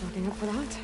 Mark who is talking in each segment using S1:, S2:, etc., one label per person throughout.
S1: Looking up for that?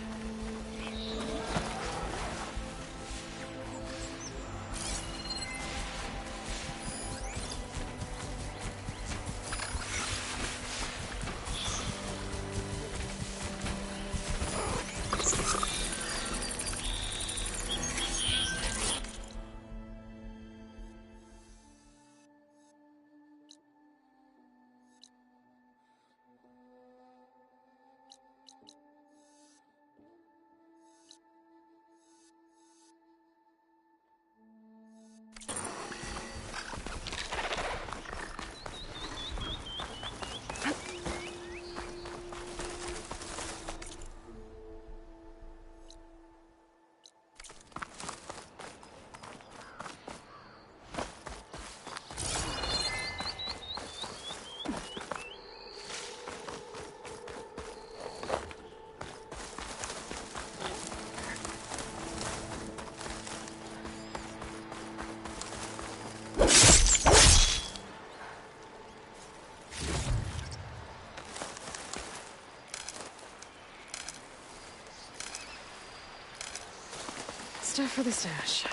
S1: Stuff for the stash.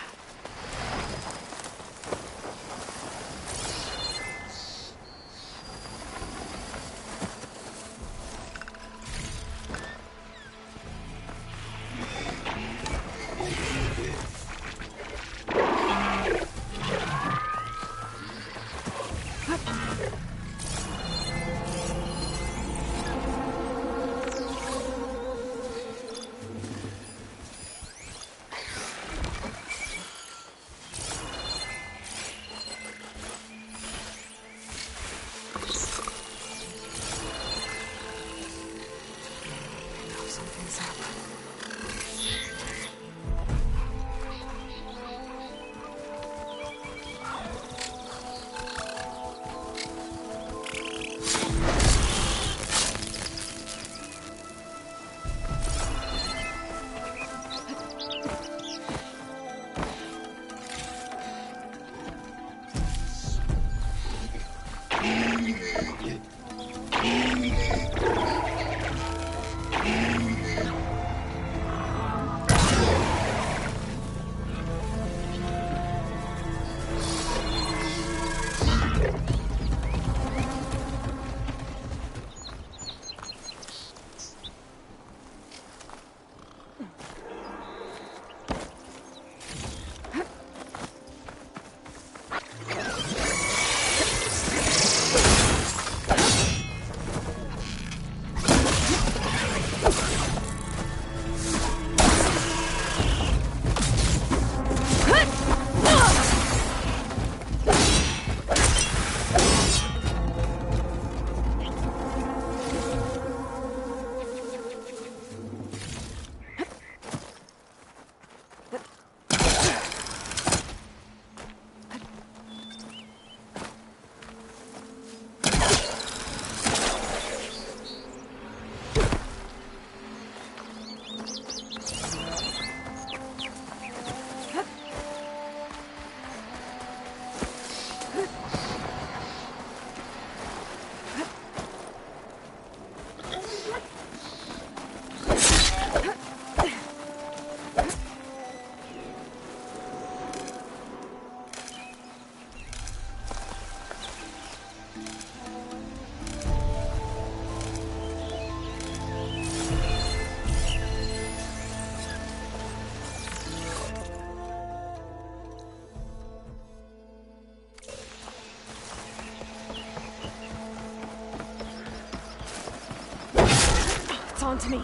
S1: onto me.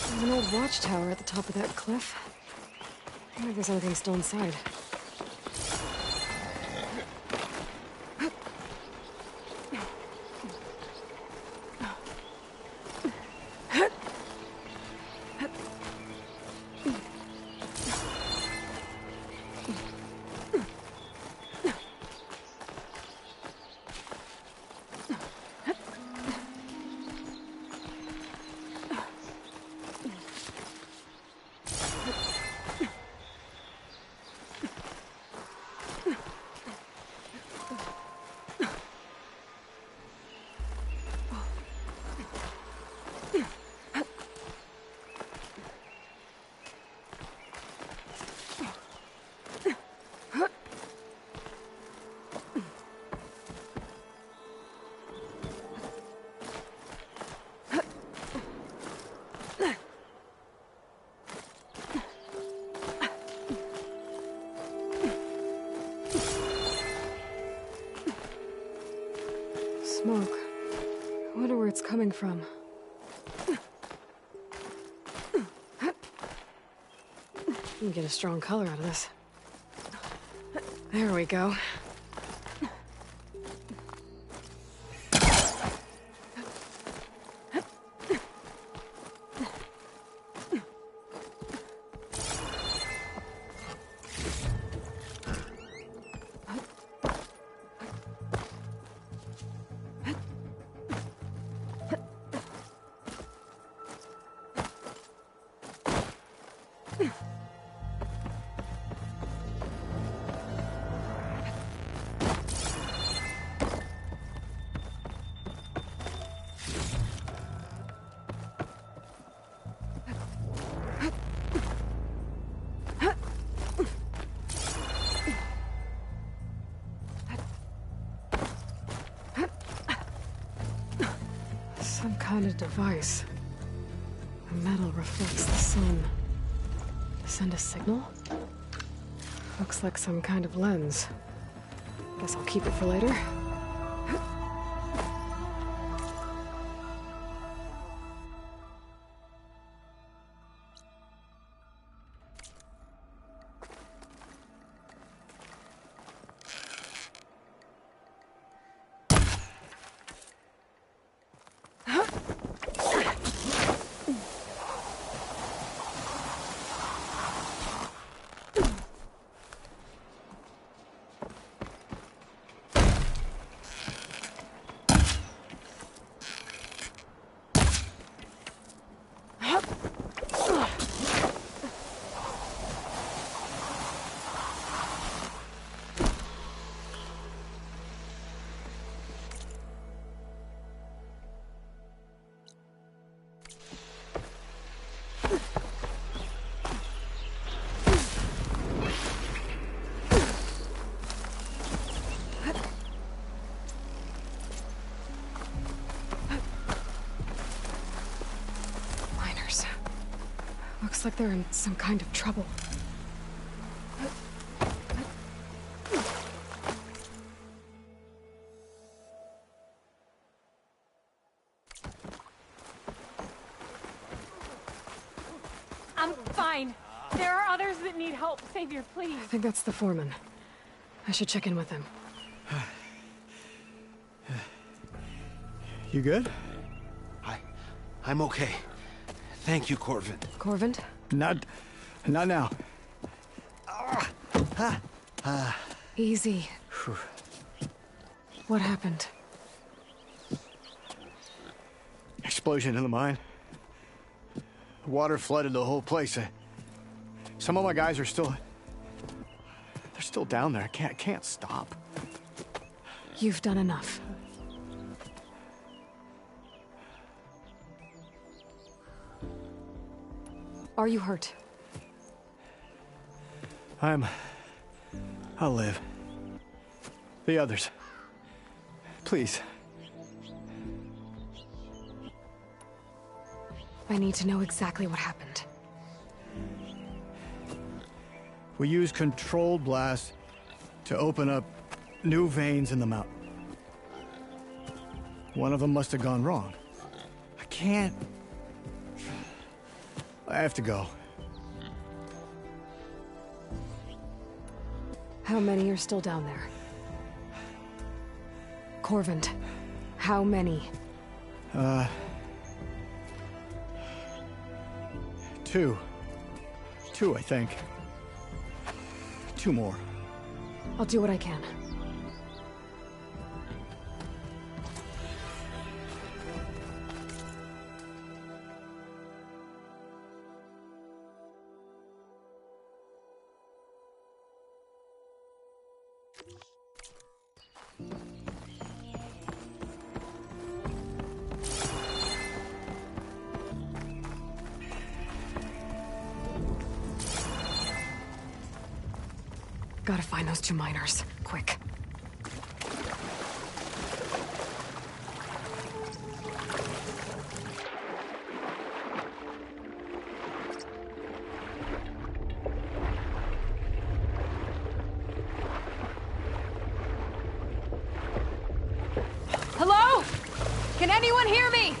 S1: There's an old watchtower at the top of that cliff. I wonder if there's anything still inside. Smoke. I wonder where it's coming from. You can get a strong color out of this. There we go. Some kind of device. The metal reflects the sun. Send a signal? Looks like some kind of lens. Guess I'll keep it for later. Looks like they're in some kind of trouble.
S2: I'm fine. There are others that need help. Savior, please.
S1: I think that's the foreman. I should check in with him.
S3: You good?
S4: I'm okay. Thank you, Corvin.
S1: Corvin?
S3: Not now.
S1: Easy. What happened?
S3: explosion in the mine. The water flooded the whole place. Some of my guys are still... They're still down there. I can't stop.
S1: You've done enough. Are you hurt?
S3: I'll live. The others. Please.
S1: I need to know exactly what happened.
S3: We used controlled blast to open up new veins in the mountain. One of them must have gone wrong. I can't... I have to go.
S1: How many are still down there? Corvin, how many?
S3: Two. Two, I think. Two more.
S1: I'll do what I can. Gotta find those two miners, quick.
S2: Hello? Can anyone hear me?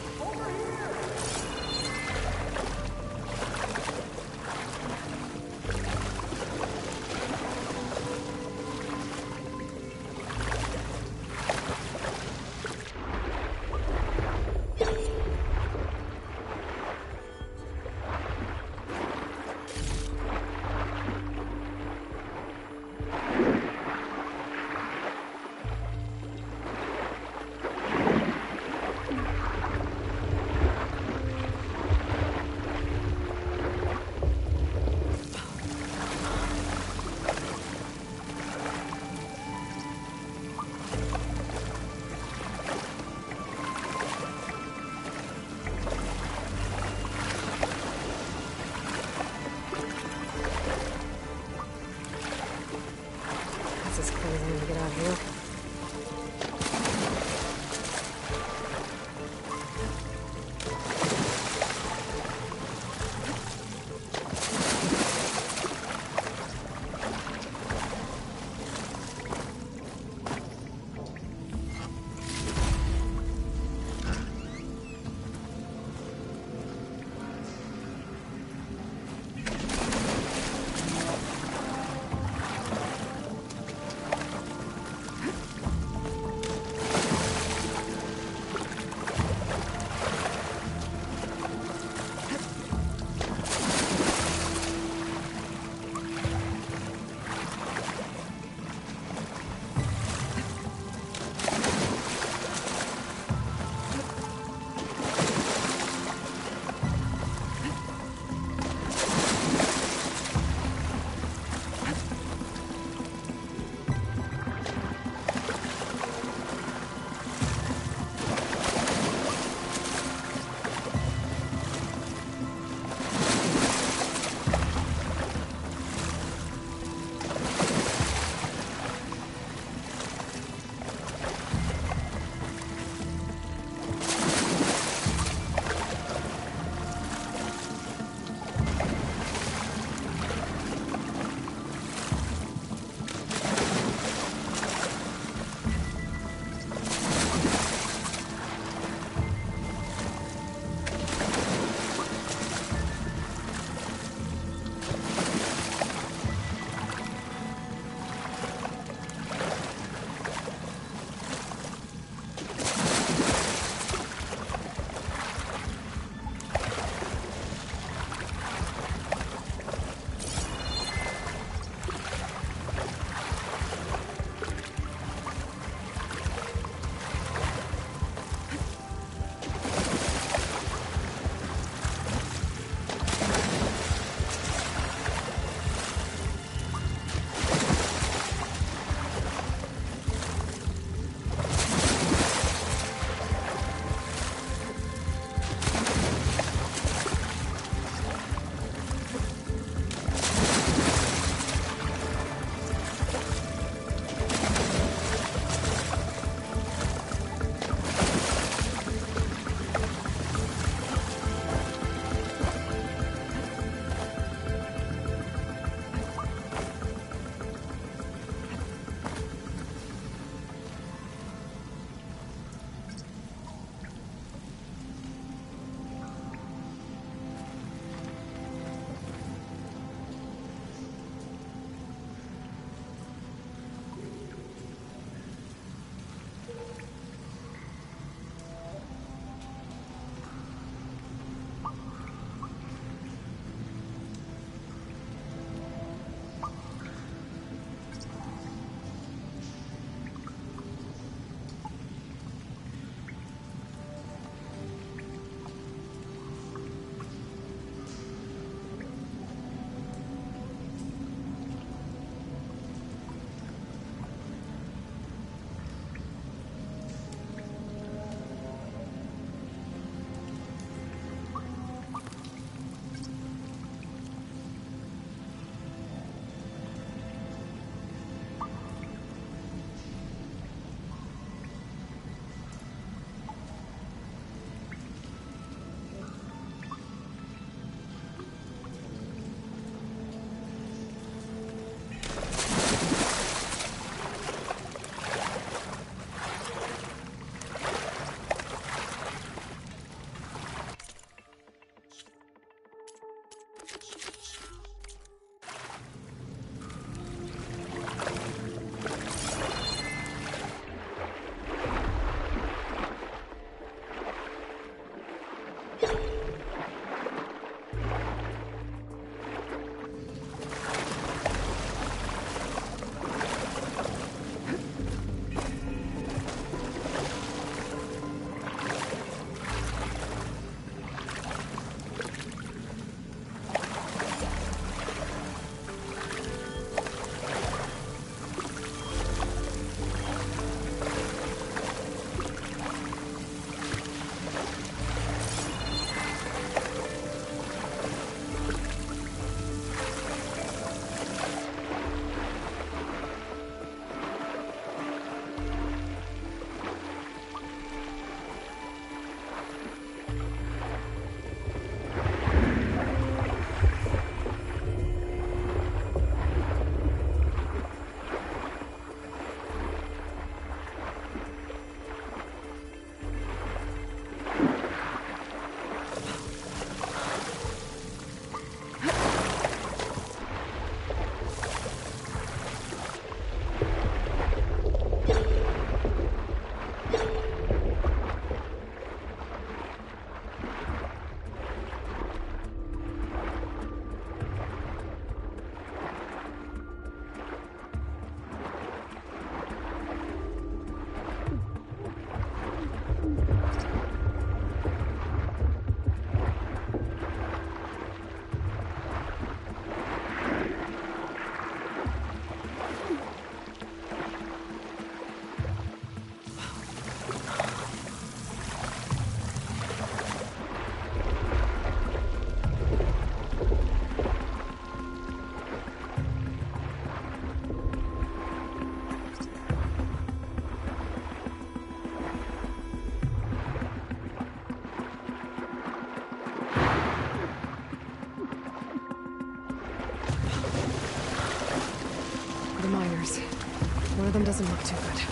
S1: them doesn't look too good.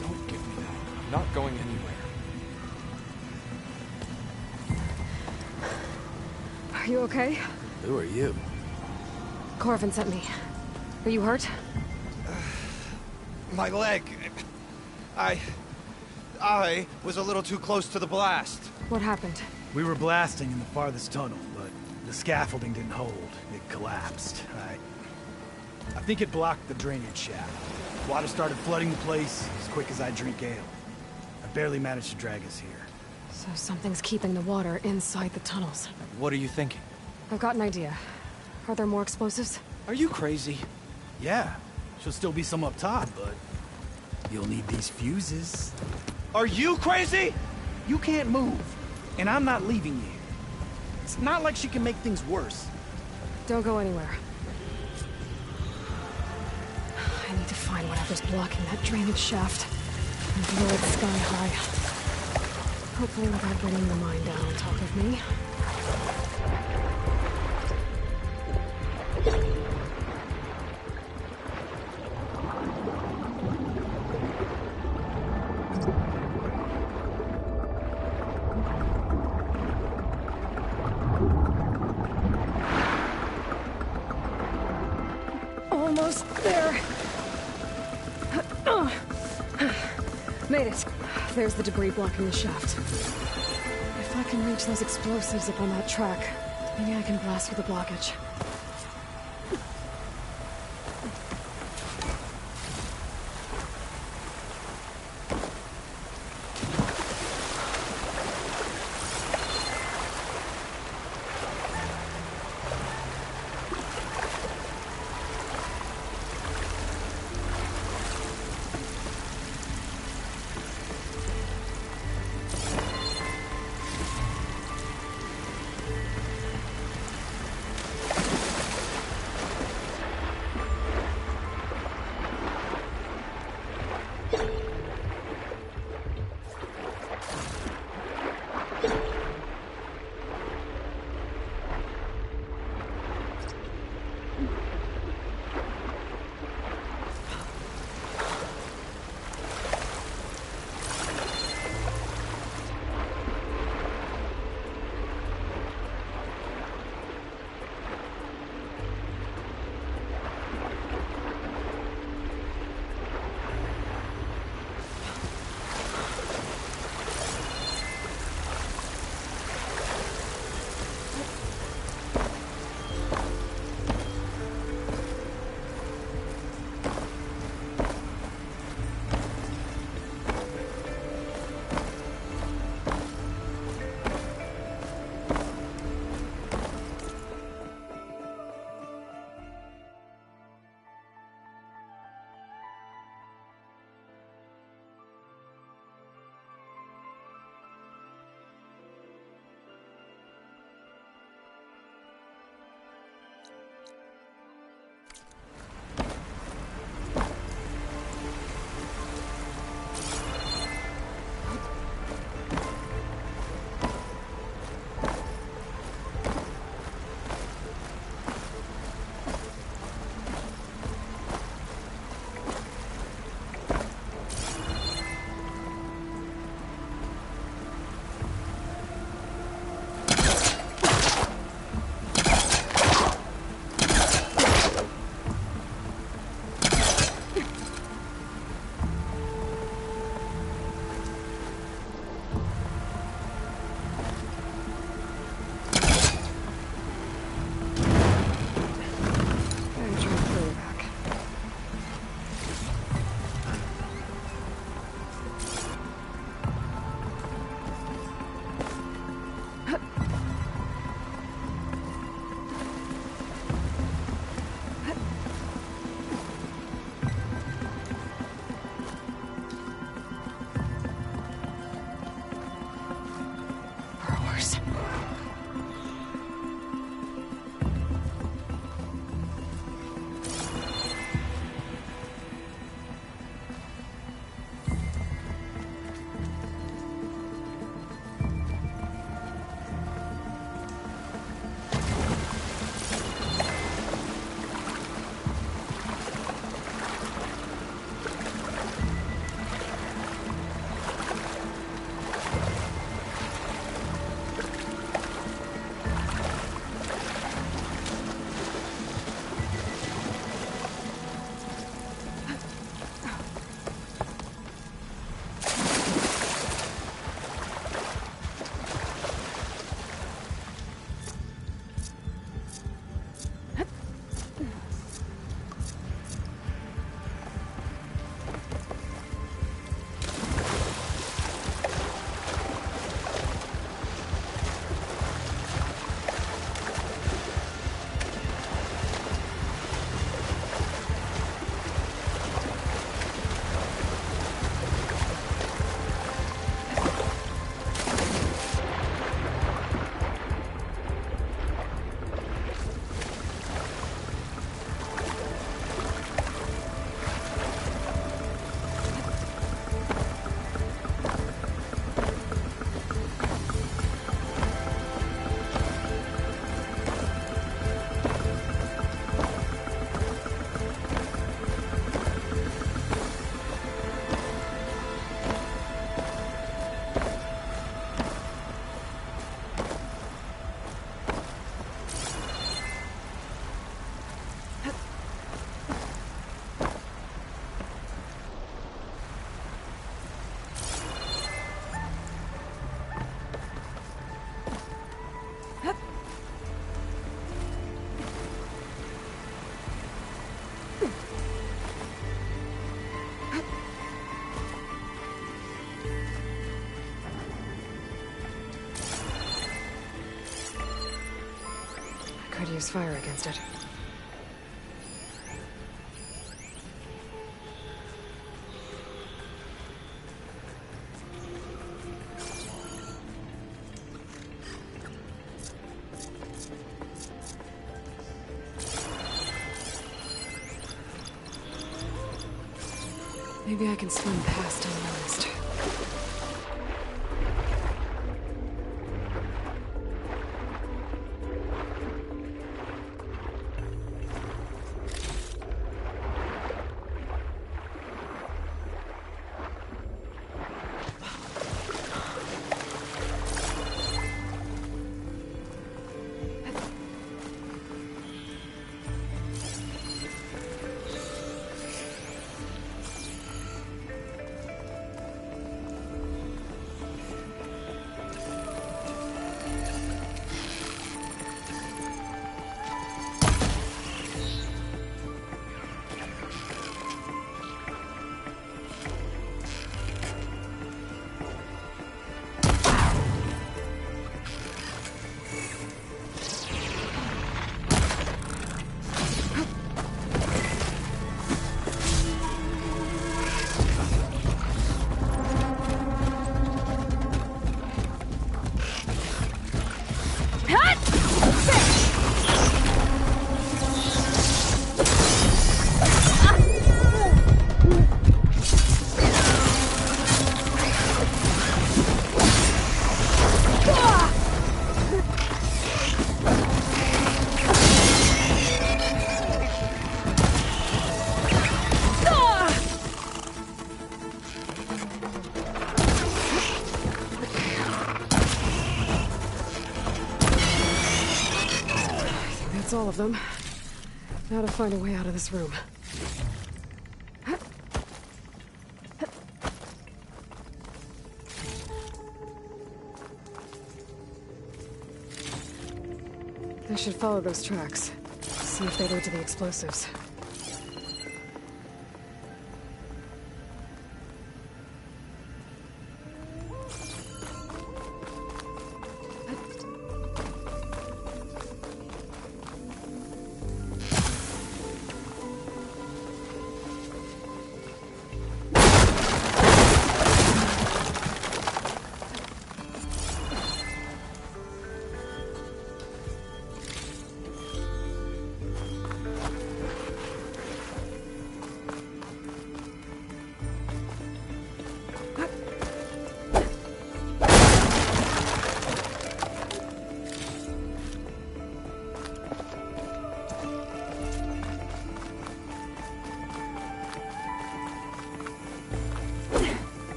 S5: Don't give me that. I'm not going anywhere.
S1: Are you okay?
S5: Who are you?
S1: Corvin sent me. Are you hurt?
S4: My leg. I was a little too close to the blast.
S1: What happened?
S6: We were blasting in the farthest tunnel, but the scaffolding didn't hold. It collapsed. I think it blocked the drainage shaft. Water started flooding the place as quick as I drink ale. I barely managed to drag us here.
S1: So something's keeping the water inside the tunnels.
S5: What are you thinking?
S1: I've got an idea. Are there more explosives?
S5: Are you crazy?
S6: Yeah, she'll still be some up top, but you'll need these fuses.
S4: Are you crazy?
S6: You can't move, and I'm not leaving you here. It's not like she can make things worse.
S1: Don't go anywhere. I need to find whatever's blocking that drainage shaft and blow it sky high. Hopefully without bringing the mine down on top of me. Almost there. Made it. There's the debris blocking the shaft. If I can reach those explosives up on that track, maybe I can blast through the blockage. Could use fire against it. Maybe I can swim past unnoticed. That's all of them. Now to find a way out of this room. I should follow those tracks. See if they lead to the explosives.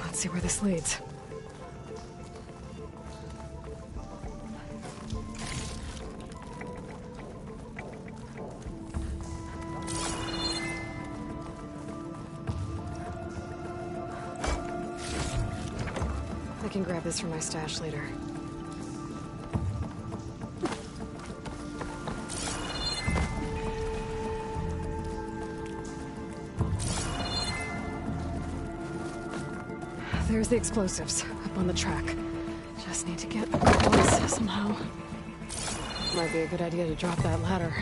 S1: Let's see where this leads. I can grab this from my stash later. There's the explosives, up on the track. Just need to get close somehow. Might be a good idea to drop that ladder.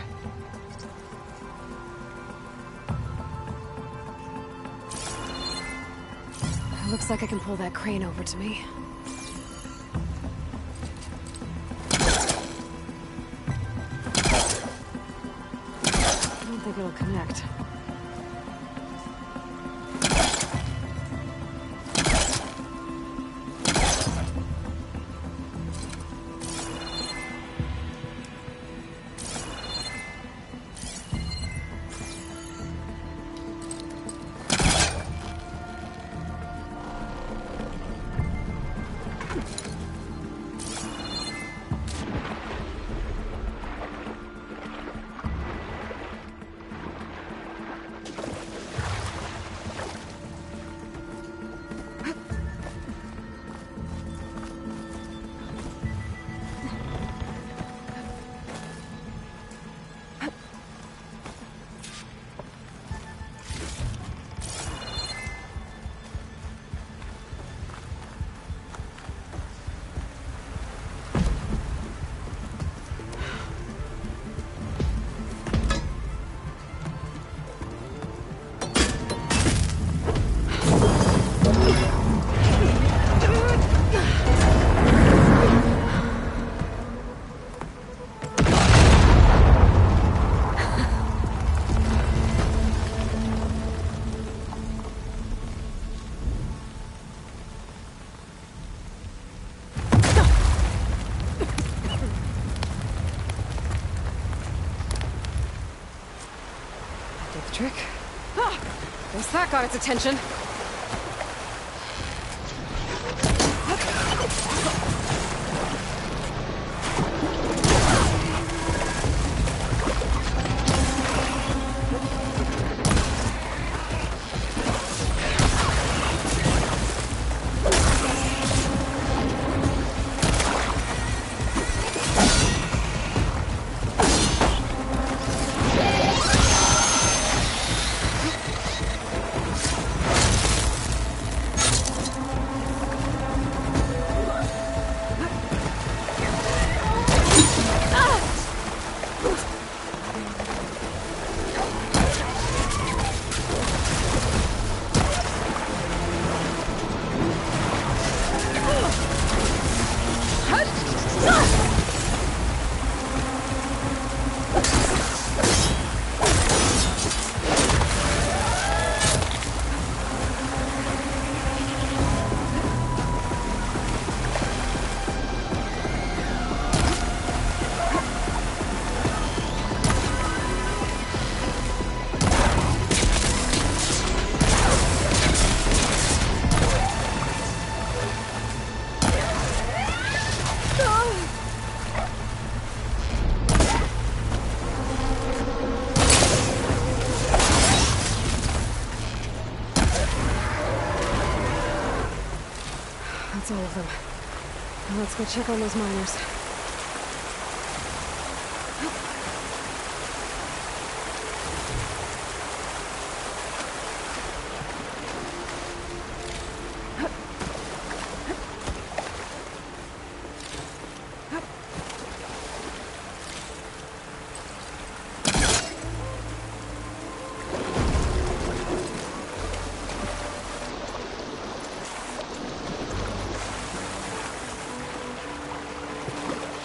S1: Looks like I can pull that crane over to me. I don't think it'll connect. trick. Ah! Guess that got its attention. That's all of them. Now let's go check on those miners.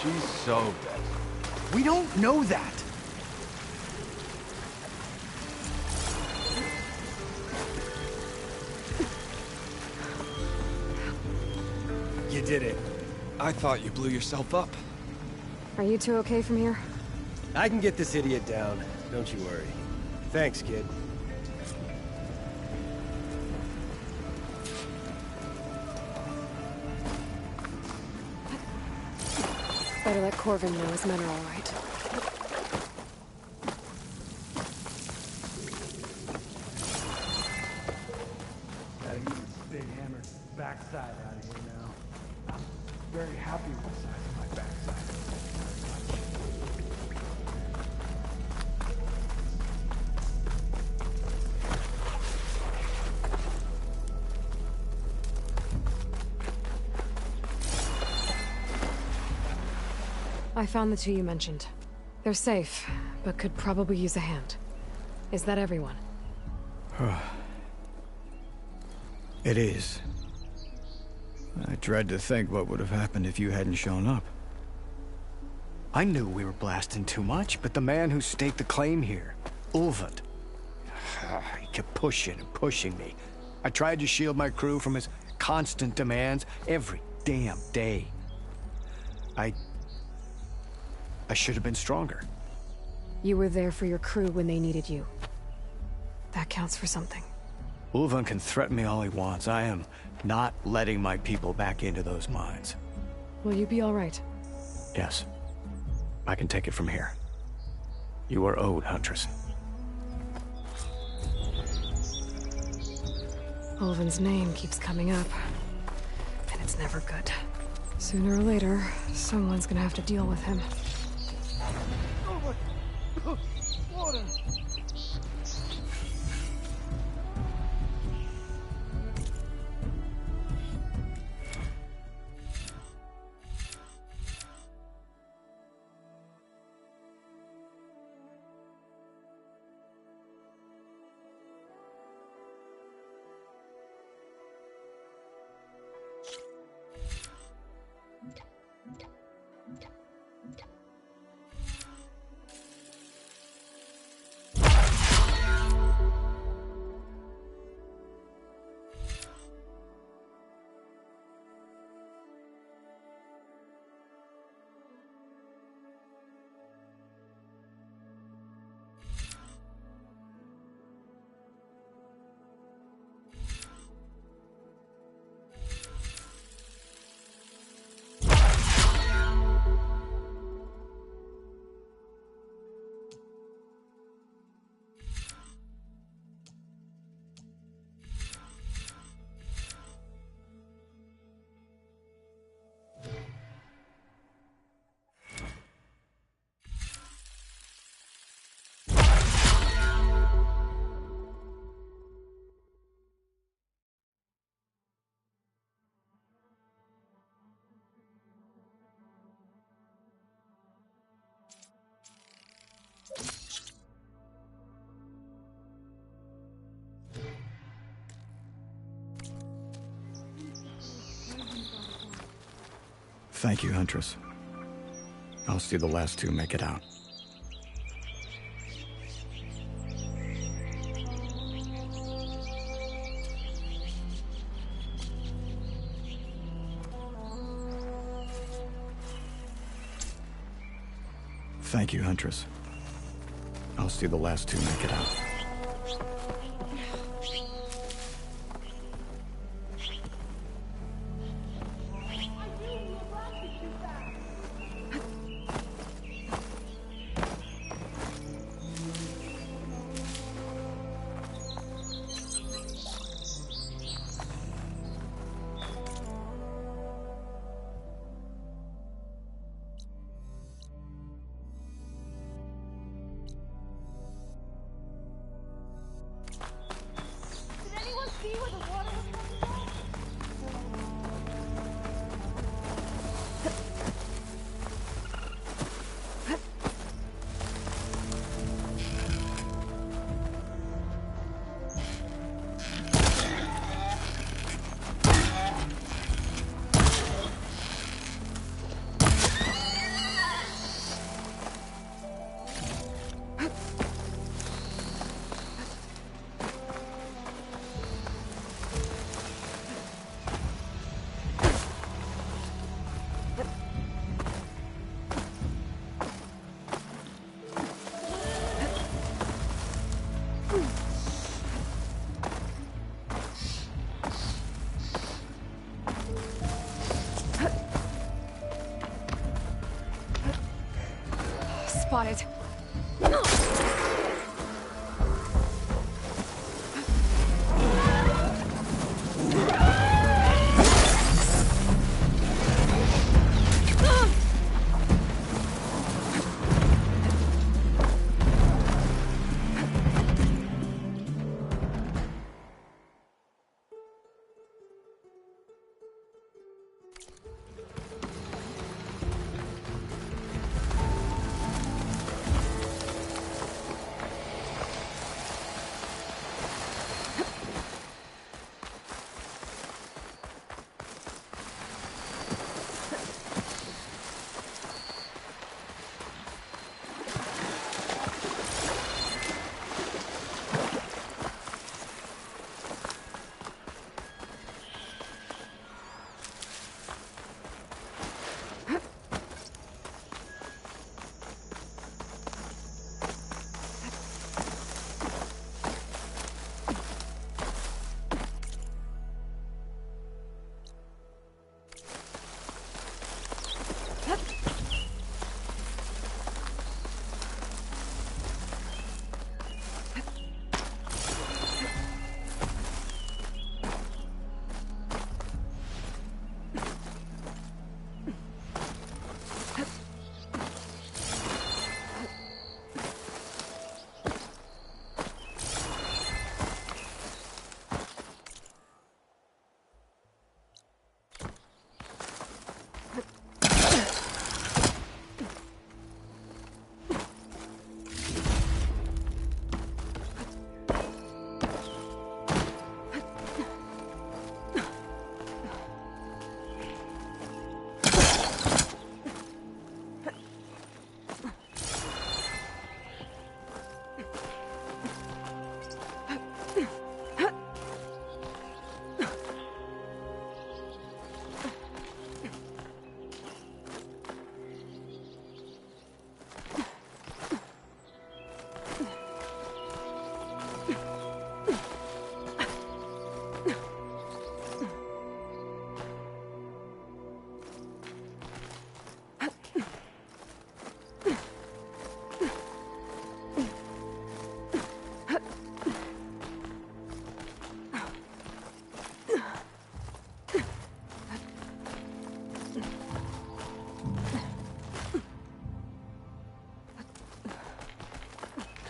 S5: She's so dead.
S6: We don't know that. You did it.
S5: I thought you blew yourself up.
S1: Are you two okay from here?
S7: I can get this idiot down. Don't you worry. Thanks, kid.
S1: Better let Corvin know his men are all right.
S6: Gotta get this big hammer's backside out of here now. I'm very happy with the size of my backside.
S1: I found the two you mentioned. They're safe, but could probably use a hand. Is that everyone?
S3: It is. I dread to think what would have happened if you hadn't shown up. I knew we were blasting too much, but the man who staked the claim here, Ulvund, he kept pushing and pushing me. I tried to shield my crew from his constant demands every damn day. I should have been stronger.
S1: You were there for your crew when they needed you. That counts for something.
S3: Ulvund can threaten me all he wants. I am not letting my people back into those mines.
S1: Will you be all right?
S3: Yes. I can take it from here. You are owed, Huntress.
S1: Ulvund's name keeps coming up. And it's never good. Sooner or later, someone's gonna have to deal with him.
S6: Water!
S3: Thank you, Huntress. I'll see the last two make it out. Thank you, Huntress. I'll see the last two make it out.
S2: Did anyone see where the water was coming from?
S1: Spotted.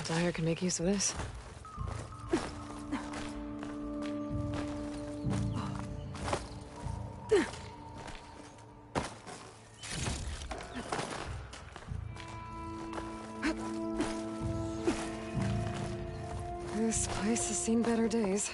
S1: Dyer can make use of this. This place has seen better days.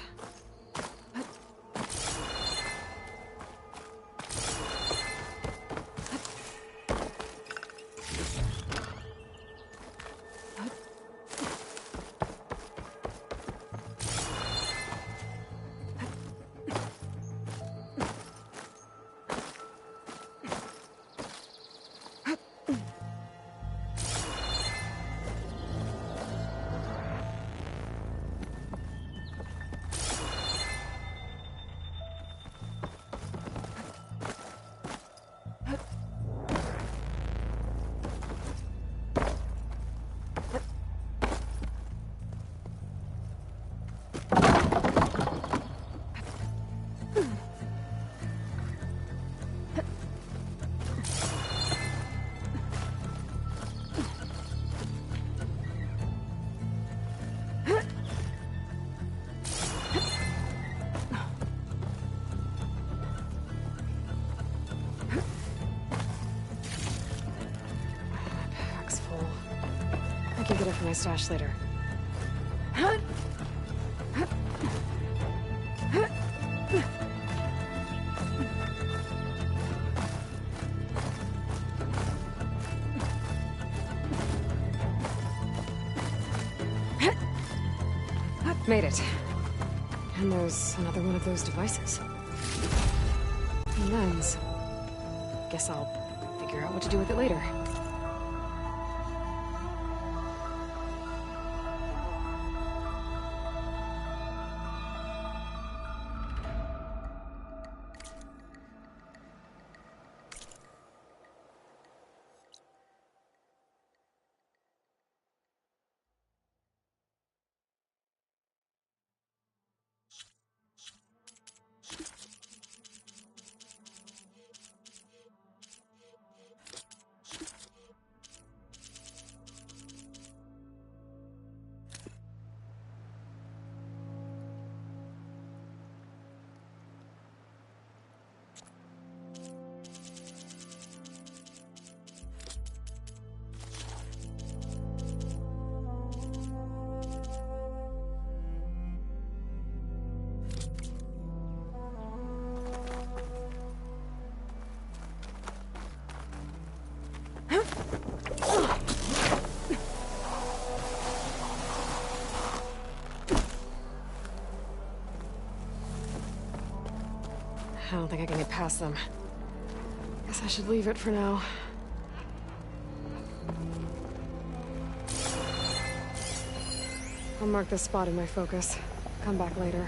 S1: my stash later. Made it. And there's another one of those devices. A lens. Guess I'll figure out what to do with it later. I don't think I can get past them. Guess I should leave it for now. I'll mark this spot in my focus. Come back later.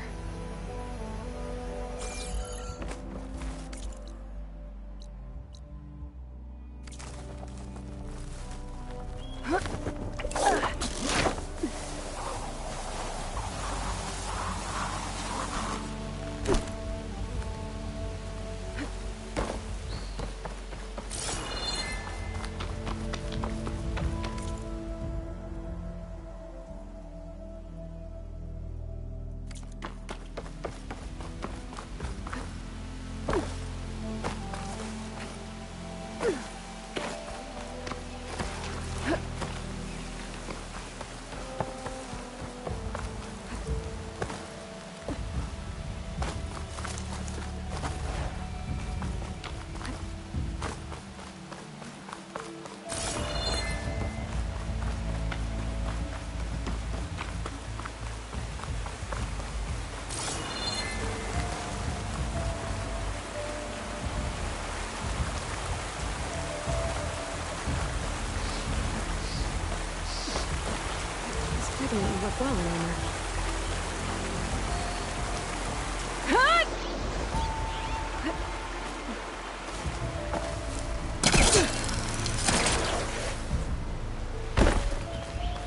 S1: Didn't work well anymore.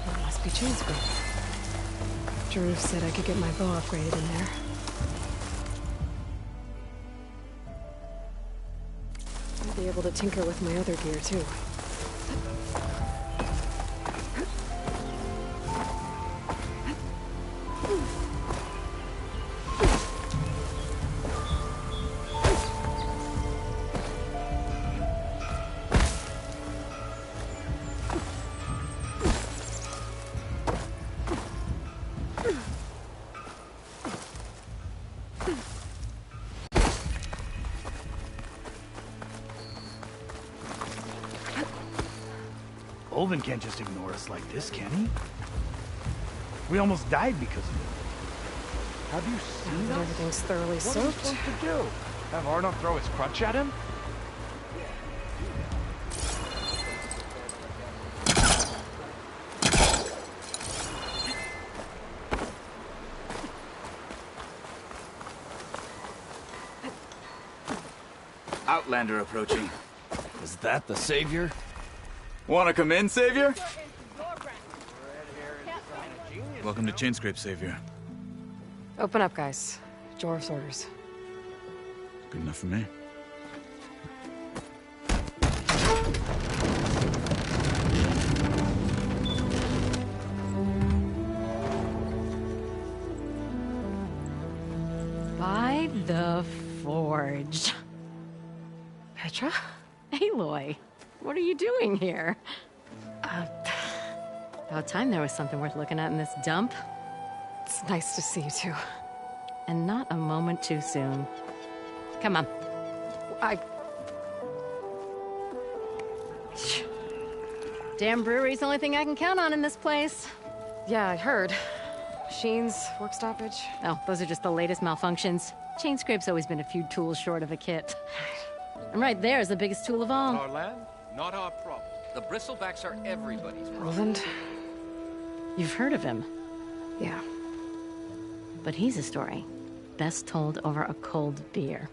S1: That must be chain screw. Drew said I could get my bow upgraded in there. I'll be able to tinker with my other gear too.
S6: Olvin can't just ignore us like this, can he? We almost died because of it.
S5: Have you seen us?
S1: Everything's thoroughly
S5: What are we
S1: soaked.
S5: supposed to do? Have Arnaud throw his crutch at him?
S8: Outlander approaching.
S5: Is that the savior?
S8: Wanna come in, Savior? Welcome to Chainscrape, Savior.
S1: Open up, guys. Jorv's orders.
S8: Good enough for me.
S2: By the Forge.
S1: Petra?
S2: Aloy, what are you doing here?
S9: About time there was something worth looking at in this dump.
S1: It's nice to see you too.
S9: And not a moment too soon. Come on. Damn brewery's the only thing I can count on in this place.
S1: Yeah, I heard. Machines, work stoppage.
S9: Oh, those are just the latest malfunctions. Chain Scrape's always been a few tools short of a kit. And right there is the biggest tool of all.
S10: Our land, not our problem. The Bristlebacks are everybody's problem.
S1: Roland?
S9: You've heard of him.
S1: Yeah.
S9: But he's a story best told over a cold beer.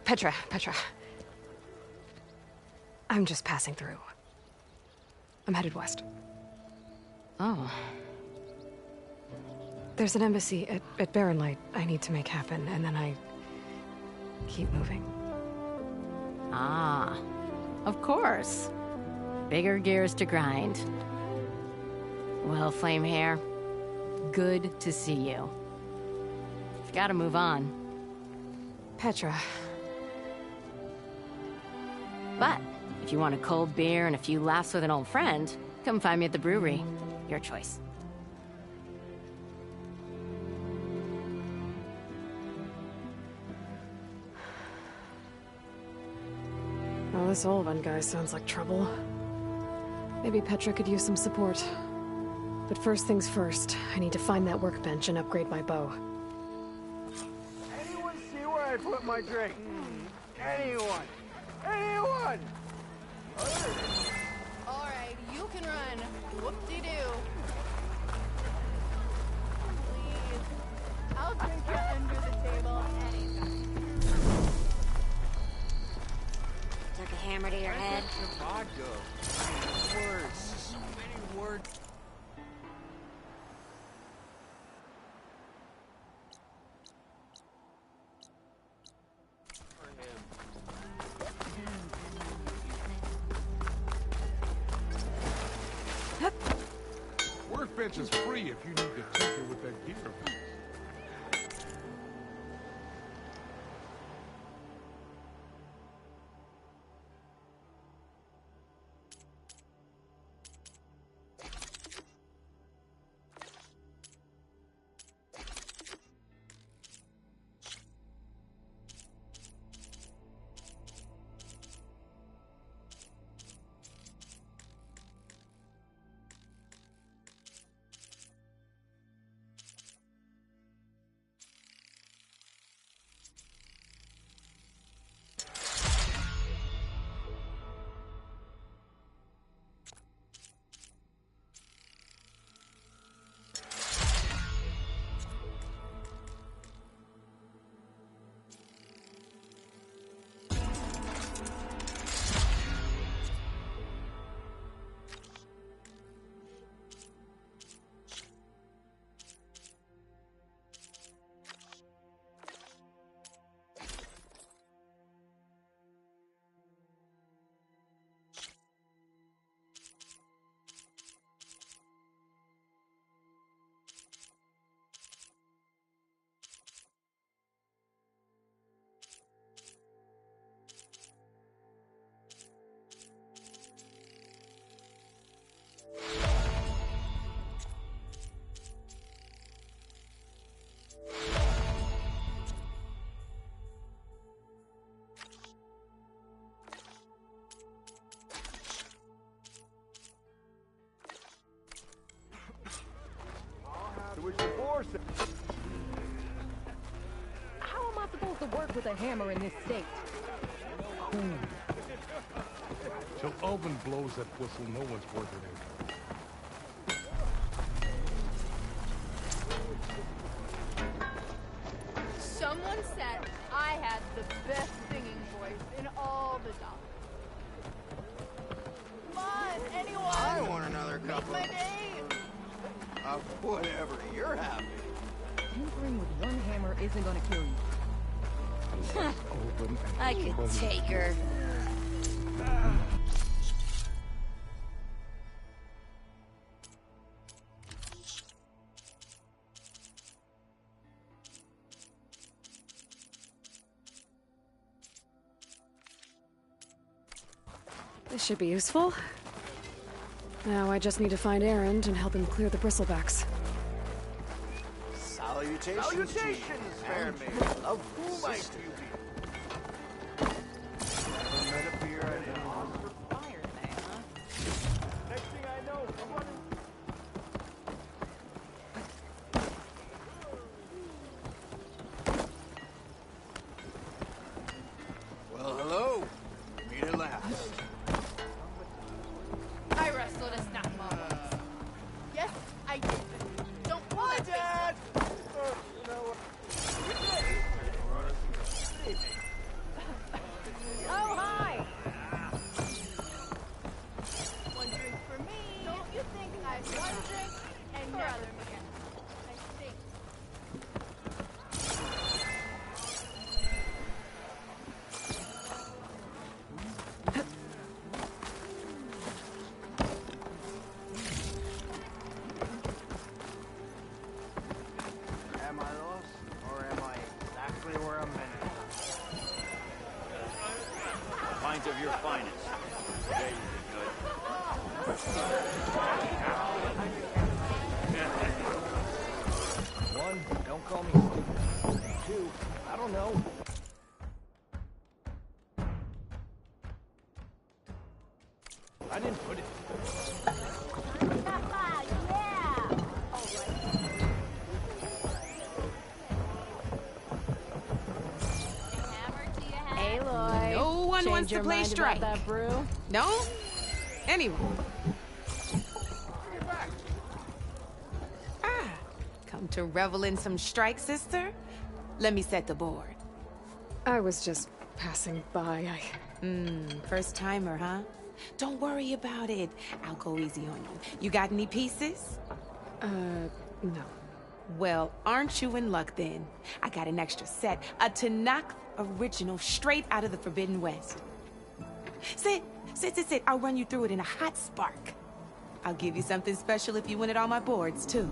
S1: Petra. I'm just passing through. I'm headed west.
S9: Oh.
S1: There's an embassy at Barren Light I need to make happen, and then I keep moving.
S9: Ah. Of course. Bigger gears to grind. Well, Flamehair, good to see you. You've got to move on.
S1: Petra.
S9: But if you want a cold beer and a few laughs with an old friend, come find me at the brewery. Your choice.
S1: Well, this old one guy sounds like trouble. Maybe Petra could use some support. But first things first, I need to find that workbench and upgrade my bow.
S6: Anyone see where I put my drink? Anyone? Anyone?
S11: Alright, you can run. Whoop-de-doo. Please. I'll drink you under the table anytime.
S12: Took a hammer to your head.
S10: Words. So many words.
S13: Workbench is free if you need to tinker with that gear.
S14: How am I supposed to work with a hammer in this state?
S13: Till Alvin blows that whistle, no one's working it.
S11: Someone said I had the best singing voice in all the dogs. Come on, anyone!
S4: I want another
S11: Make
S4: cup
S11: my
S4: of...
S11: day!
S4: Whatever, you're happy.
S14: Tinkering with one hammer isn't gonna kill you.
S12: I could take her.
S1: This should be useful. Now I just need to find Erend and help him clear the bristlebacks.
S15: Salutations, fair maiden. Of whom might you be? Never met a beer I didn't want for fire today, huh? Next thing I know, I'm running.
S5: Well, hello. Meet at last.
S11: I wrestled a snap model. Yes, I did. Don't pull it, Dad!
S14: Oh, hi!
S11: One drink for me. Don't you think I have one drink and never again? I think.
S15: Am I lost, or am I exactly where I'm meant to be?
S4: Pint of your finest. Today will be good.
S15: One, don't call me stupid. Two, I don't know. I didn't put it.
S9: Aloy.
S16: No one
S9: Change
S16: wants to
S9: your
S16: play
S9: mind
S16: strike.
S9: about that brew?
S16: No? Anyway. Come to revel in some strike, sister? Let me set the board.
S1: I was just passing by.
S16: First timer, huh? Don't worry about it. I'll go easy on you. You got any pieces?
S1: No.
S16: Well, aren't you in luck then? I got an extra set, a Tanakh original straight out of the Forbidden West. Sit. I'll run you through it in a hot spark. I'll give you something special if you win at all my boards, too.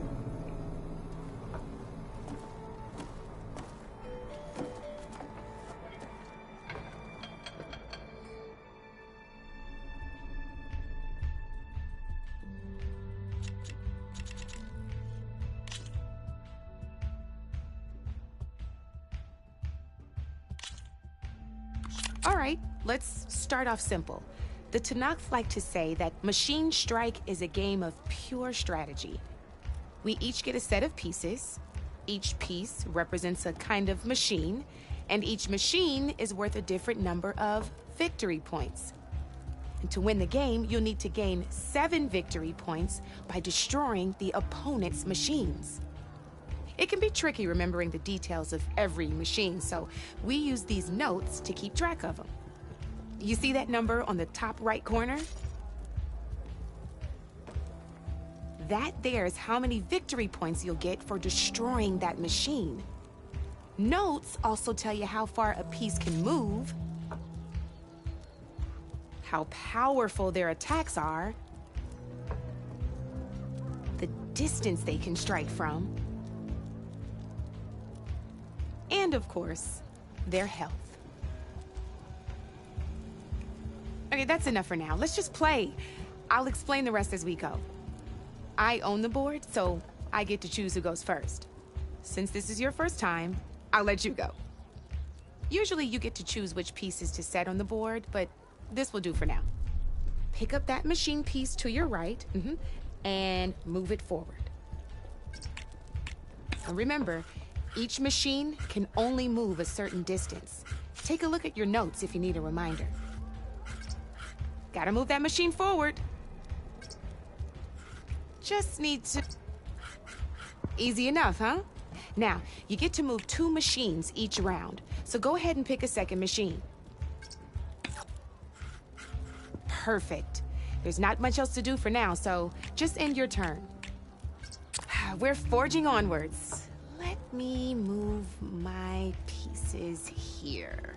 S16: All right, let's start off simple. The Tanakh like to say that Machine Strike is a game of pure strategy. We each get a set of pieces. Each piece represents a kind of machine, and each machine is worth a different number of victory points. And to win the game, you'll need to gain 7 victory points by destroying the opponent's machines. It can be tricky remembering the details of every machine, so we use these notes to keep track of them. You see that number on the top right corner? That there is how many victory points you'll get for destroying that machine. Notes also tell you how far a piece can move, how powerful their attacks are, the distance they can strike from, and of course, their health. Okay, that's enough for now. Let's just play. I'll explain the rest as we go. I own the board, so I get to choose who goes first. Since this is your first time, I'll let you go. Usually you get to choose which pieces to set on the board, but this will do for now. Pick up that machine piece to your right, and move it forward. And remember, each machine can only move a certain distance. Take a look at your notes if you need a reminder. Gotta move that machine forward. Just need to... Easy enough, huh? Now, you get to move 2 machines each round, so go ahead and pick a second machine. Perfect. There's not much else to do for now, so just end your turn. We're forging onwards. Let me move my pieces here.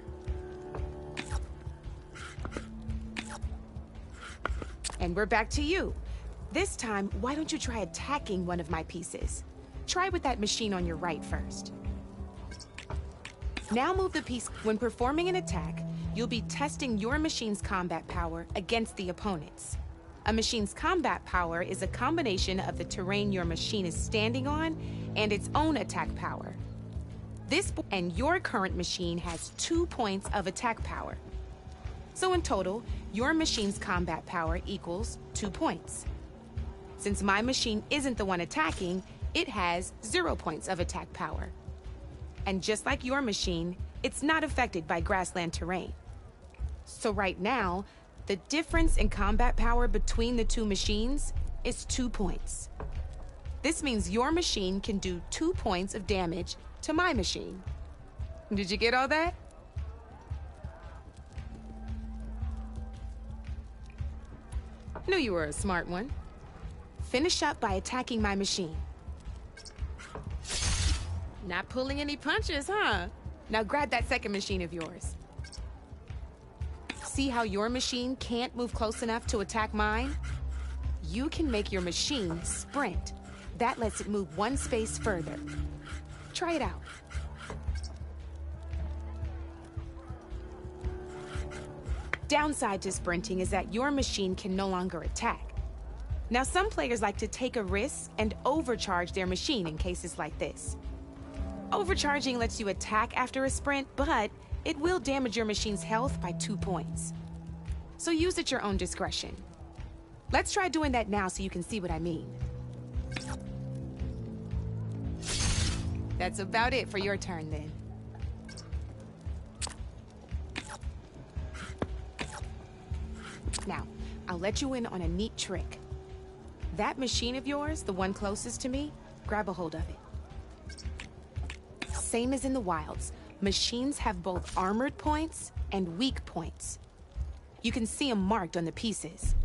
S16: And we're back to you. This time, why don't you try attacking one of my pieces? Try with that machine on your right first. Now move the piece. When performing an attack, you'll be testing your machine's combat power against the opponent's. A machine's combat power is a combination of the terrain your machine is standing on and its own attack power. And your current machine has 2 points of attack power. So in total, your machine's combat power equals 2 points. Since my machine isn't the one attacking, it has 0 points of attack power. And just like your machine, it's not affected by grassland terrain. So right now, the difference in combat power between the two machines is 2 points. This means your machine can do 2 points of damage to my machine. Did you get all that? Knew you were a smart one. Finish up by attacking my machine. Not pulling any punches, huh? Now grab that second machine of yours. See how your machine can't move close enough to attack mine? You can make your machine sprint. That lets it move 1 space further. Try it out. Downside to sprinting is that your machine can no longer attack. Now, some players like to take a risk and overcharge their machine in cases like this. Overcharging lets you attack after a sprint, but it will damage your machine's health by 2 points. So use at your own discretion. Let's try doing that now so you can see what I mean. That's about it for your turn then. Now, I'll let you in on a neat trick. That machine of yours, the one closest to me, grab a hold of it. Same as in the wilds, machines have both armored points and weak points. You can see them marked on the pieces.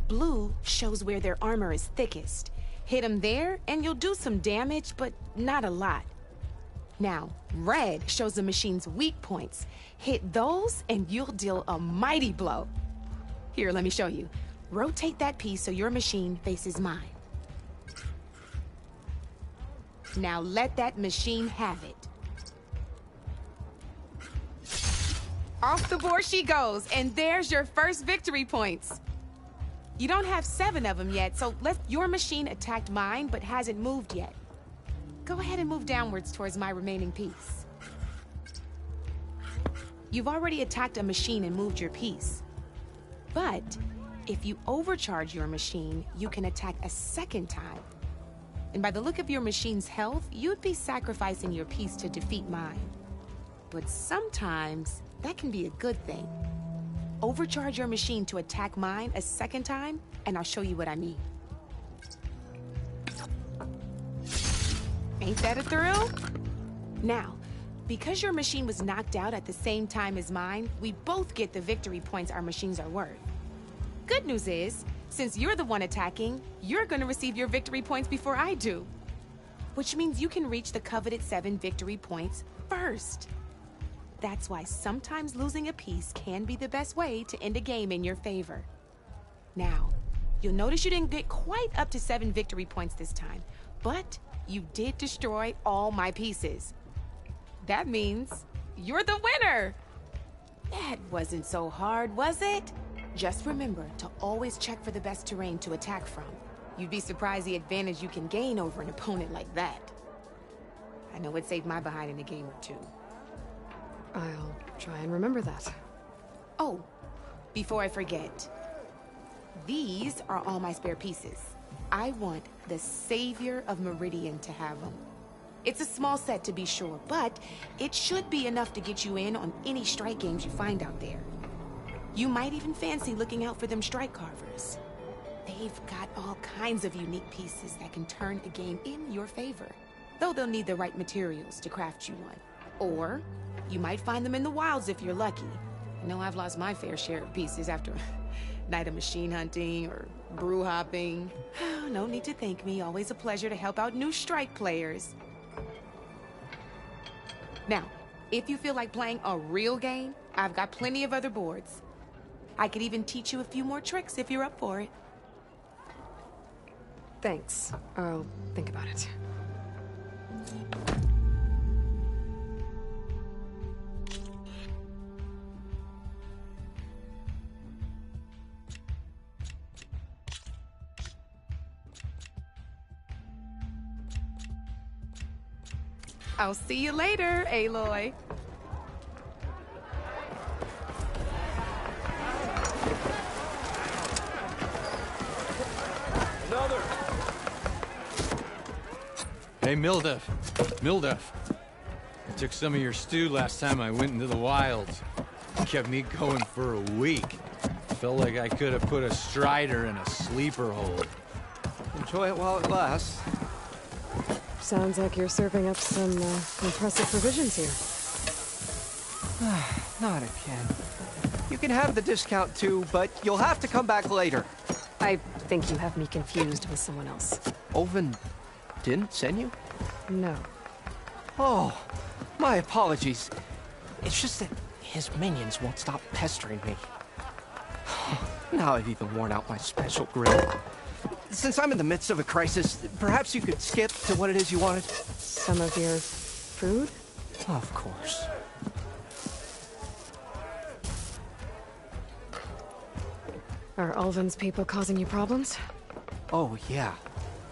S16: Blue shows where their armor is thickest. Hit them there and you'll do some damage, but not a lot. Now, red shows the machine's weak points. Hit those and you'll deal a mighty blow. Here, let me show you. Rotate that piece so your machine faces mine. Now let that machine have it. Off the board she goes, and there's your first victory points. You don't have 7 of them yet, so your machine attacked mine but hasn't moved yet. Go ahead and move downwards towards my remaining piece. You've already attacked a machine and moved your piece. But if you overcharge your machine, you can attack a second time. And by the look of your machine's health, you'd be sacrificing your piece to defeat mine. But sometimes, that can be a good thing. Overcharge your machine to attack mine a second time, and I'll show you what I mean. Ain't that a thrill? Now, because your machine was knocked out at the same time as mine, we both get the victory points our machines are worth. Good news is, since you're the one attacking, you're gonna receive your victory points before I do. Which means you can reach the coveted 7 victory points first. That's why sometimes losing a piece can be the best way to end a game in your favor. Now, you'll notice you didn't get quite up to 7 victory points this time, but you did destroy all my pieces. That means you're the winner! That wasn't so hard, was it? Just remember to always check for the best terrain to attack from. You'd be surprised the advantage you can gain over an opponent like that. I know it saved my behind in a game or 2.
S1: I'll try and remember that.
S16: Oh, before I forget, these are all my spare pieces. I want the Savior of Meridian to have them. It's a small set to be sure, but it should be enough to get you in on any strike games you find out there. You might even fancy looking out for them strike carvers. They've got all kinds of unique pieces that can turn a game in your favor, though they'll need the right materials to craft you one. Or you might find them in the wilds if you're lucky. I know I've lost my fair share of pieces after a night of machine hunting or brew hopping. No need to thank me. Always a pleasure to help out new strike players. Now, if you feel like playing a real game, I've got plenty of other boards. I could even teach you a few more tricks if you're up for it.
S1: Thanks. I'll think about it.
S16: I'll see you later, Aloy.
S5: Another.
S10: Hey, Mildef. Mildef. I took some of your stew last time I went into the wilds. It kept me going for a week. Felt like I could have put a Strider in a sleeper hold.
S5: Enjoy it while it lasts.
S1: Sounds like you're serving up some impressive provisions here.
S5: Not again. You can have the discount too, but you'll have to come back later.
S1: I think you have me confused with someone else.
S5: Olvin didn't send you?
S1: No.
S5: Oh, my apologies. It's just that his minions won't stop pestering me. Now I've even worn out my special grill. Since I'm in the midst of a crisis, perhaps you could skip to what it is you wanted?
S1: Some of your food?
S5: Of course.
S1: Are Ulvin's people causing you problems?
S5: Oh, yeah.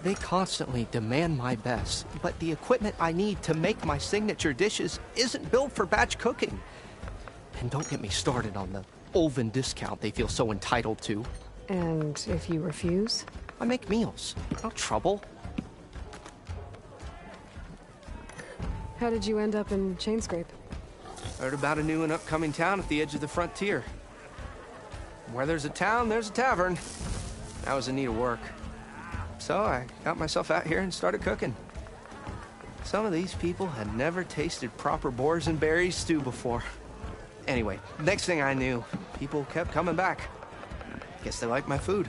S5: They constantly demand my best, but the equipment I need to make my signature dishes isn't built for batch cooking. And don't get me started on the Ulvin discount they feel so entitled to.
S1: And if you refuse?
S5: I make meals. No trouble.
S1: How did you end up in Chainscrape?
S5: Heard about a new and upcoming town at the edge of the frontier. Where there's a town, there's a tavern. I was in need of work. So I got myself out here and started cooking. Some of these people had never tasted proper boars and berries stew before. Anyway, next thing I knew, people kept coming back. Guess they liked my food.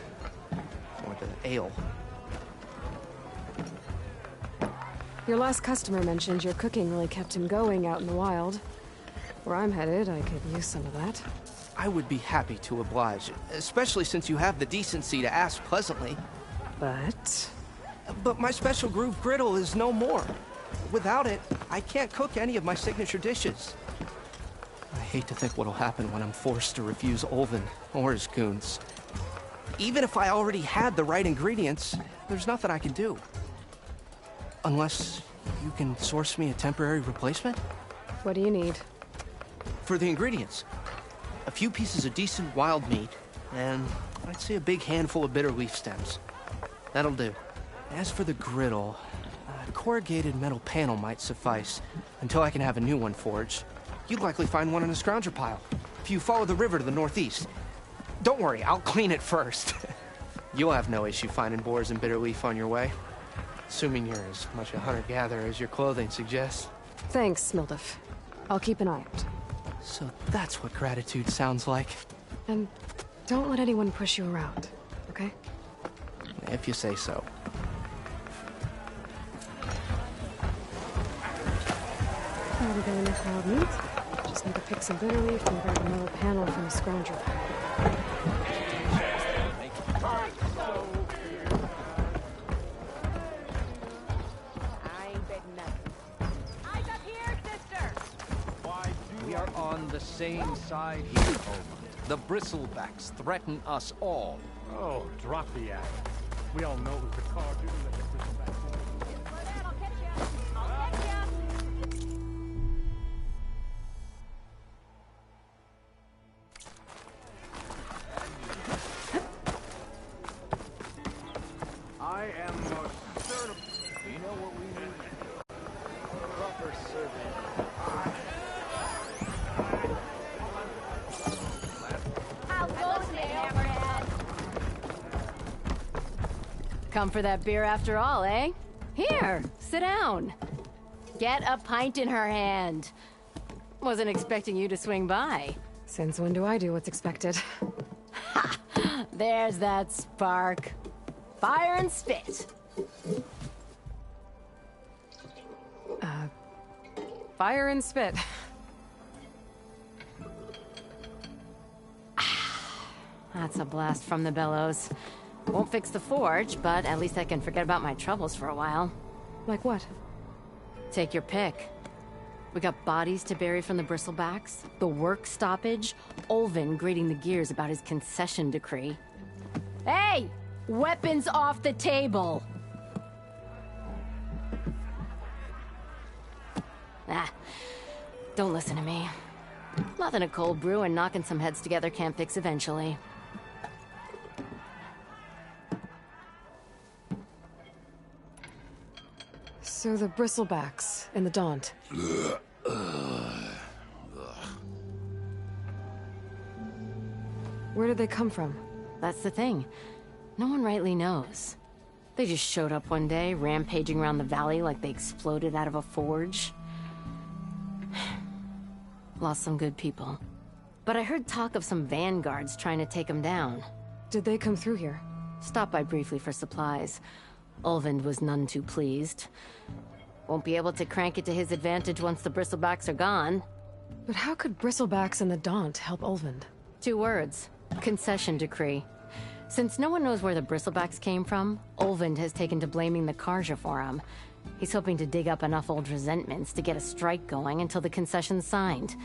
S5: Or the ale.
S1: Your last customer mentioned your cooking really kept him going out in the wild. Where I'm headed, I could use some of that.
S5: I would be happy to oblige, especially since you have the decency to ask pleasantly. But my special groove griddle is no more. Without it, I can't cook any of my signature dishes. I hate to think what'll happen when I'm forced to refuse Ulvin or his goons. Even if I already had the right ingredients, there's nothing I can do. Unless you can source me a temporary replacement?
S1: What do you need?
S5: For the ingredients. A few pieces of decent wild meat, and I'd say a big handful of bitter leaf stems. That'll do. As for the griddle, a corrugated metal panel might suffice, until I can have a new one forged. You'd likely find one in a scrounger pile, if you follow the river to the northeast. Don't worry, I'll clean it first. You'll have no issue finding boars and bitter leaf on your way. Assuming you're as much a hunter-gatherer as your clothing suggests.
S1: Thanks, Mildef. I'll keep an eye out.
S5: So that's what gratitude sounds like.
S1: And don't let anyone push you around, okay?
S5: If you say so.
S1: Now we got enough wild meat. Just need to pick some bitter leaf and grab a metal panel from the scrounger pile.
S10: We are on the same side here, Olmont. The Bristlebacks threaten us all.
S13: Oh, drop the act. We all know who's the car duty that the Bristlebacks want.
S15: I am most certain. You know what we need? Proper serving.
S9: Come for that beer after all, eh? Here, sit down. Get a pint in her hand. Wasn't expecting you to swing by.
S1: Since when do I do what's expected?
S9: Ha! There's that spark. Fire and spit.
S1: Fire and spit.
S9: That's a blast from the bellows. Won't fix the forge, but at least I can forget about my troubles for a while.
S1: Like what?
S9: Take your pick. We got bodies to bury from the Bristlebacks, the work stoppage, Ulvin grating the gears about his concession decree. Hey! Weapons off the table! Ah, don't listen to me. Nothing a cold brew and knocking some heads together can't fix eventually.
S1: So the bristlebacks in the Daunt. Where did they come from?
S9: That's the thing. No one rightly knows. They just showed up one day, rampaging around the valley like they exploded out of a forge. Lost some good people. But I heard talk of some vanguards trying to take them down.
S1: Did they come through here?
S9: Stopped by briefly for supplies. Ulvund was none too pleased. Won't be able to crank it to his advantage once the bristlebacks are gone.
S1: But how could bristlebacks and the Daunt help Ulvund?
S9: 2 words. Concession decree. Since no one knows where the bristlebacks came from, Ulvund has taken to blaming the Carja for him. He's hoping to dig up enough old resentments to get a strike going until the concession's signed.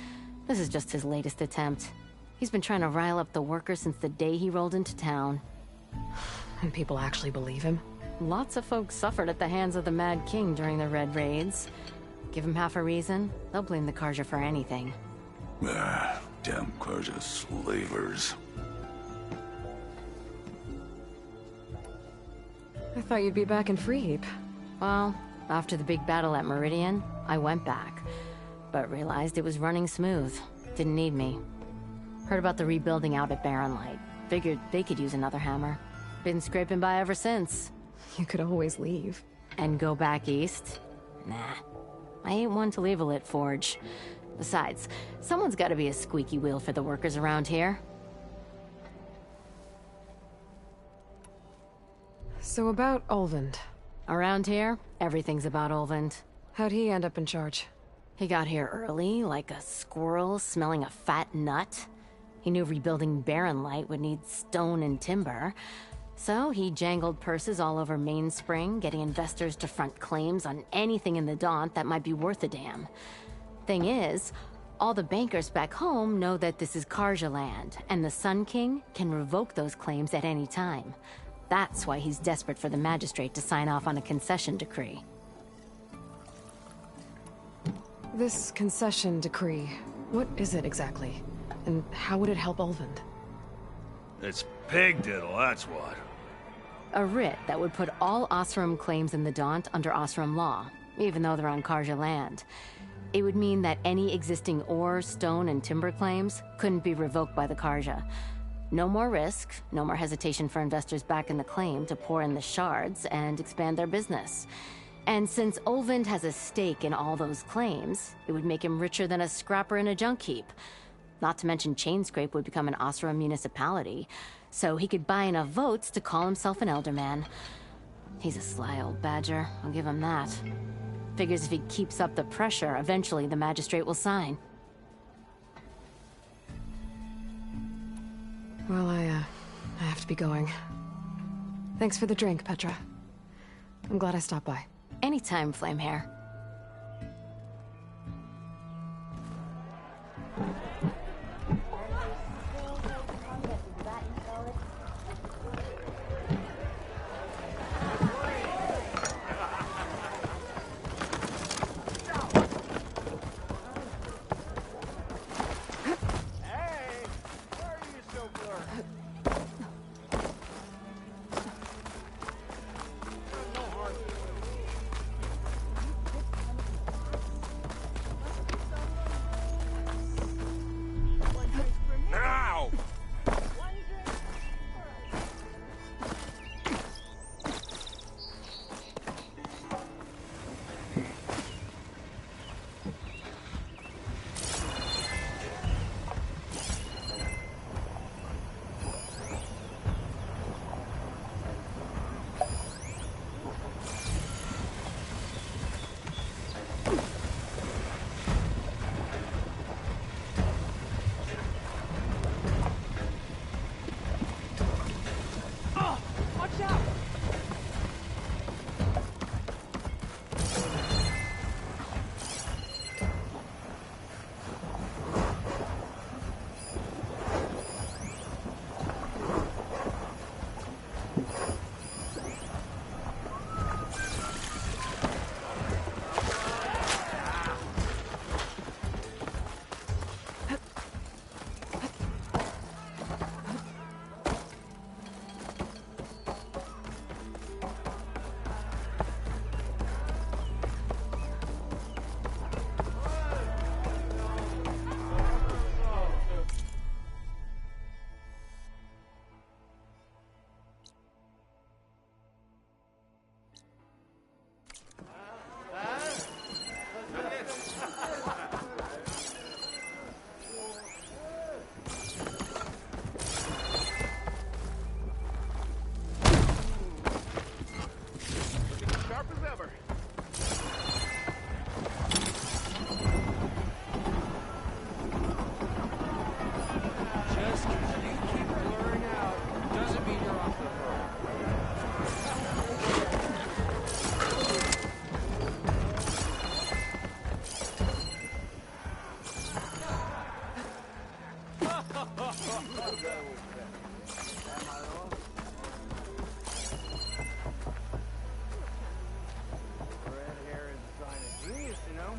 S9: This is just his latest attempt. He's been trying to rile up the workers since the day he rolled into town.
S1: And people actually believe him?
S9: Lots of folks suffered at the hands of the Mad King during the Red Raids. Give him half a reason, they'll blame the Carja for anything.
S17: Damn Carja slavers.
S1: I thought you'd be back in Freeheap.
S9: Well, after the big battle at Meridian, I went back. But realized it was running smooth. Didn't need me. Heard about the rebuilding out at Barren Light. Figured they could use another hammer. Been scraping by ever since.
S1: You could always leave.
S9: And go back east? Nah. I ain't one to leave a lit forge. Besides, someone's gotta be a squeaky wheel for the workers around here.
S1: So about Ulvund.
S9: Around here, everything's about Ulvund.
S1: How'd he end up in charge?
S9: He got here early, like a squirrel smelling a fat nut. He knew rebuilding Barren Light would need stone and timber. So he jangled purses all over Mainspring, getting investors to front claims on anything in the Daunt that might be worth a damn. Thing is, all the bankers back home know that this is Carja land, and the Sun King can revoke those claims at any time. That's why he's desperate for the magistrate to sign off on a concession decree.
S1: This concession decree, what is it exactly? And how would it help Ulvund?
S17: It's pig diddle, that's what.
S9: A writ that would put all Osram claims in the Daunt under Osram law, even though they're on Carja land. It would mean that any existing ore, stone, and timber claims couldn't be revoked by the Carja. No more risk, no more hesitation for investors back in the claim to pour in the shards and expand their business. And since Ulvund has a stake in all those claims, it would make him richer than a scrapper in a junk heap. Not to mention Chainscrape would become an Osram municipality, so he could buy enough votes to call himself an Elderman. He's a sly old badger, I'll give him that. Figures if he keeps up the pressure, eventually the magistrate will sign.
S1: Well, I have to be going. Thanks for the drink, Petra. I'm glad I stopped by.
S9: Anytime, Flamehair.
S15: Red hair is a sign of genius, you know?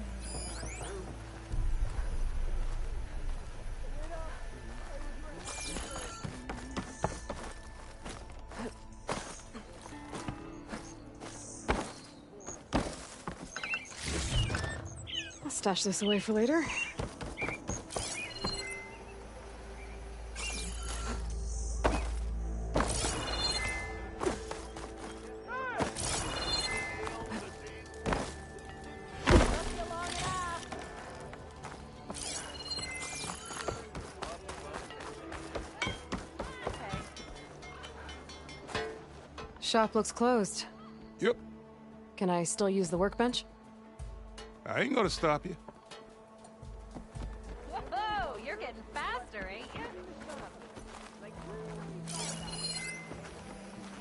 S1: I'll stash this away for later. Shop looks closed.
S18: Yep.
S1: Can I still use the workbench?
S18: I ain't gonna stop you.
S19: Whoa, you're getting faster, ain't you?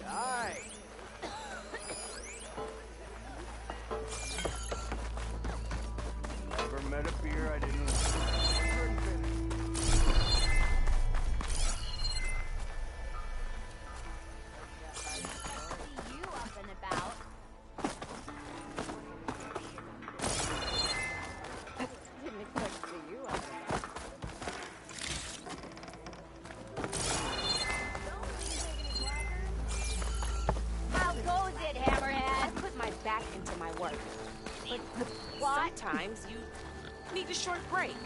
S15: Aye. Never met a beer I didn't
S19: You up and about. Didn't expect to see you up and about.
S12: How goes it, Hammerhead? I put my back into my work. But sometimes you need a short break.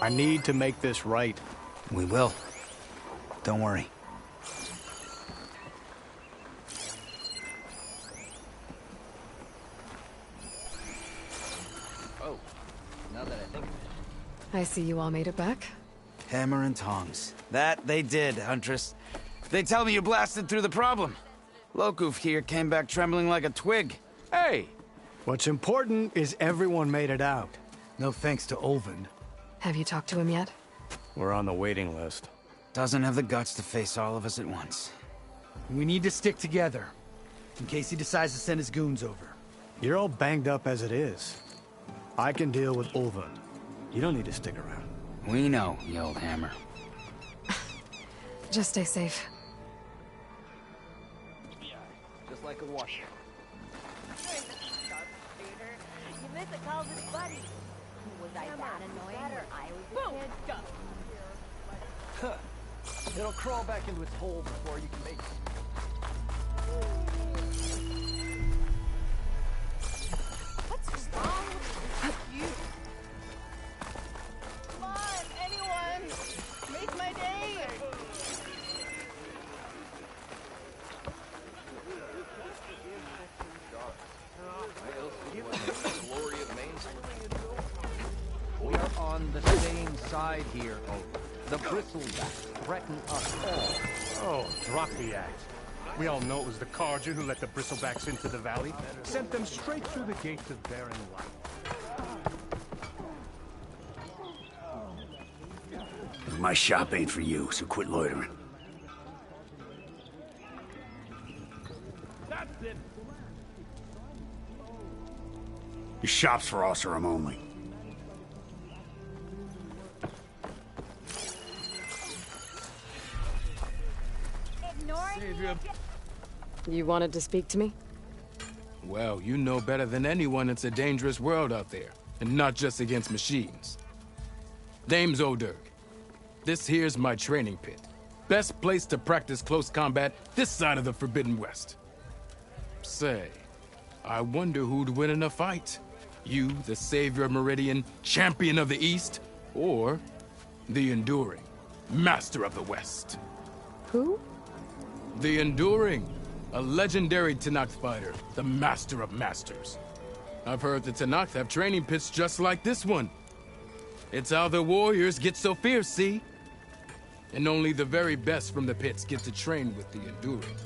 S3: I need to make this right.
S20: We will. Don't worry.
S15: Oh, now that I think of it.
S1: I see you all made it back.
S20: Hammer and tongs. That they did, Huntress. They tell me you blasted through the problem. Lokuf here came back trembling like a twig. Hey!
S3: What's important is everyone made it out.
S6: No thanks to Olvin.
S1: Have you talked to him yet?
S3: We're on the waiting list.
S20: Doesn't have the guts to face all of us at once.
S6: We need to stick together, in case he decides to send his goons over.
S3: You're all banged up as it is. I can deal with Ulva. You don't need to stick around.
S20: We know, you old hammer.
S1: Just stay safe.
S15: Just like a washer.
S19: You miss a call with buddy. Was I that annoying when I was a kid?
S15: It'll crawl back into its hole before you can make it.
S11: What's wrong with you? Come on, anyone! Make my day!
S15: Glory of Main Street. We are on the same side here, Olvin. The Bristlebacks threaten us all.
S13: Oh, drop the act. We all know it was the Carja who let the Bristlebacks into the valley, sent them straight through the gates of barren light.
S21: My shop ain't for you, so quit loitering.
S13: That's it.
S21: Your shop's for Oseram only.
S10: Savior.
S1: You wanted to speak to me?
S10: Well, you know better than anyone it's a dangerous world out there, and not just against machines. Name's O'Dirk. This here's my training pit. Best place to practice close combat this side of the Forbidden West. Say, I wonder who'd win in a fight. You, the savior of Meridian, champion of the East, or the Enduring, master of the West.
S1: Who?
S10: The Enduring, a legendary Tenakth fighter, the master of masters. I've heard the Tenakth have training pits just like this one. It's how the warriors get so fierce, see? And only the very best from the pits get to train with the Enduring.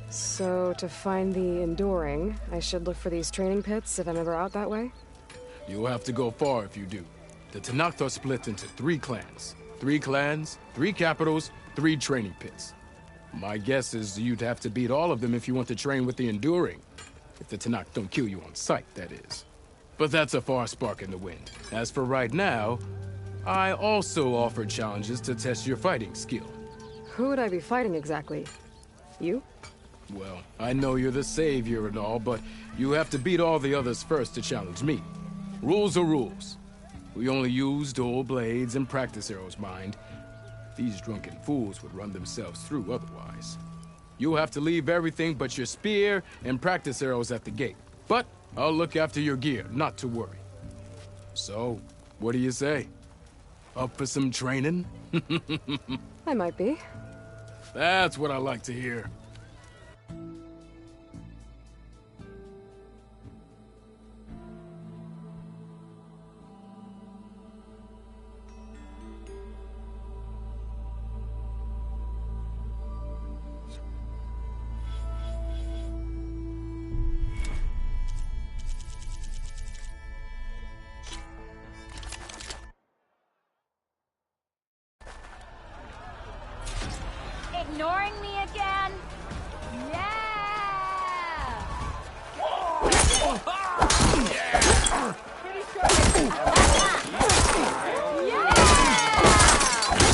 S1: So, to find the Enduring, I should look for these training pits if I'm ever out that way?
S10: You'll have to go far if you do. The Tenakth are split into 3 clans. 3 clans, 3 capitals, 3 training pits. My guess is you'd have to beat all of them if you want to train with the Enduring. If the Tenakth don't kill you on sight, that is.
S7: But that's a far spark in the wind. As for right now, I also offer challenges to test your fighting skill.
S1: Who would I be fighting exactly? You?
S7: Well, I know you're the savior and all, but you have to beat all the others first to challenge me. Rules are rules. We only use dual blades and practice arrows, mind. These drunken fools would run themselves through otherwise. You'll have to leave everything but your spear and practice arrows at the gate. But I'll look after your gear, not to worry. So, what do you say? Up for some training?
S1: I might be.
S7: That's what I like to hear.
S19: Ignoring me again? Yeah!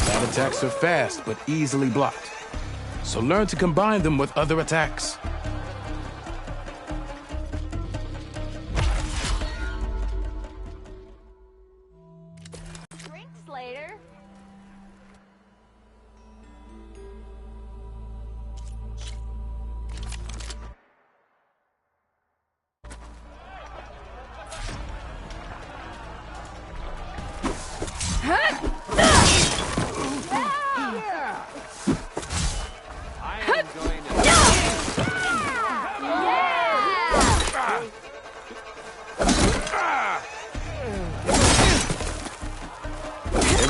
S7: That attacks are fast, but easily blocked. So learn to combine them with other attacks.
S19: Drinks later.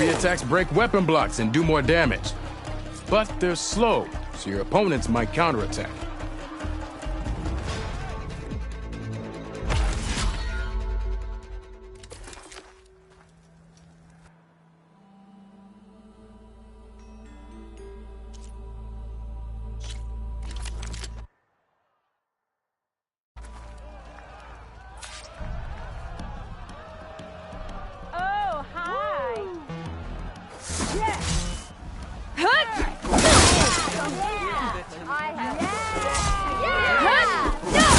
S7: Heavy attacks break weapon blocks and do more damage. But they're slow, so your opponents might counterattack.
S19: Oh, hi!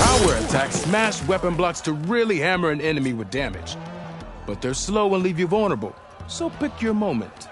S7: Power attacks smash weapon blocks to really hammer an enemy with damage. But they're slow and leave you vulnerable, so pick your moment.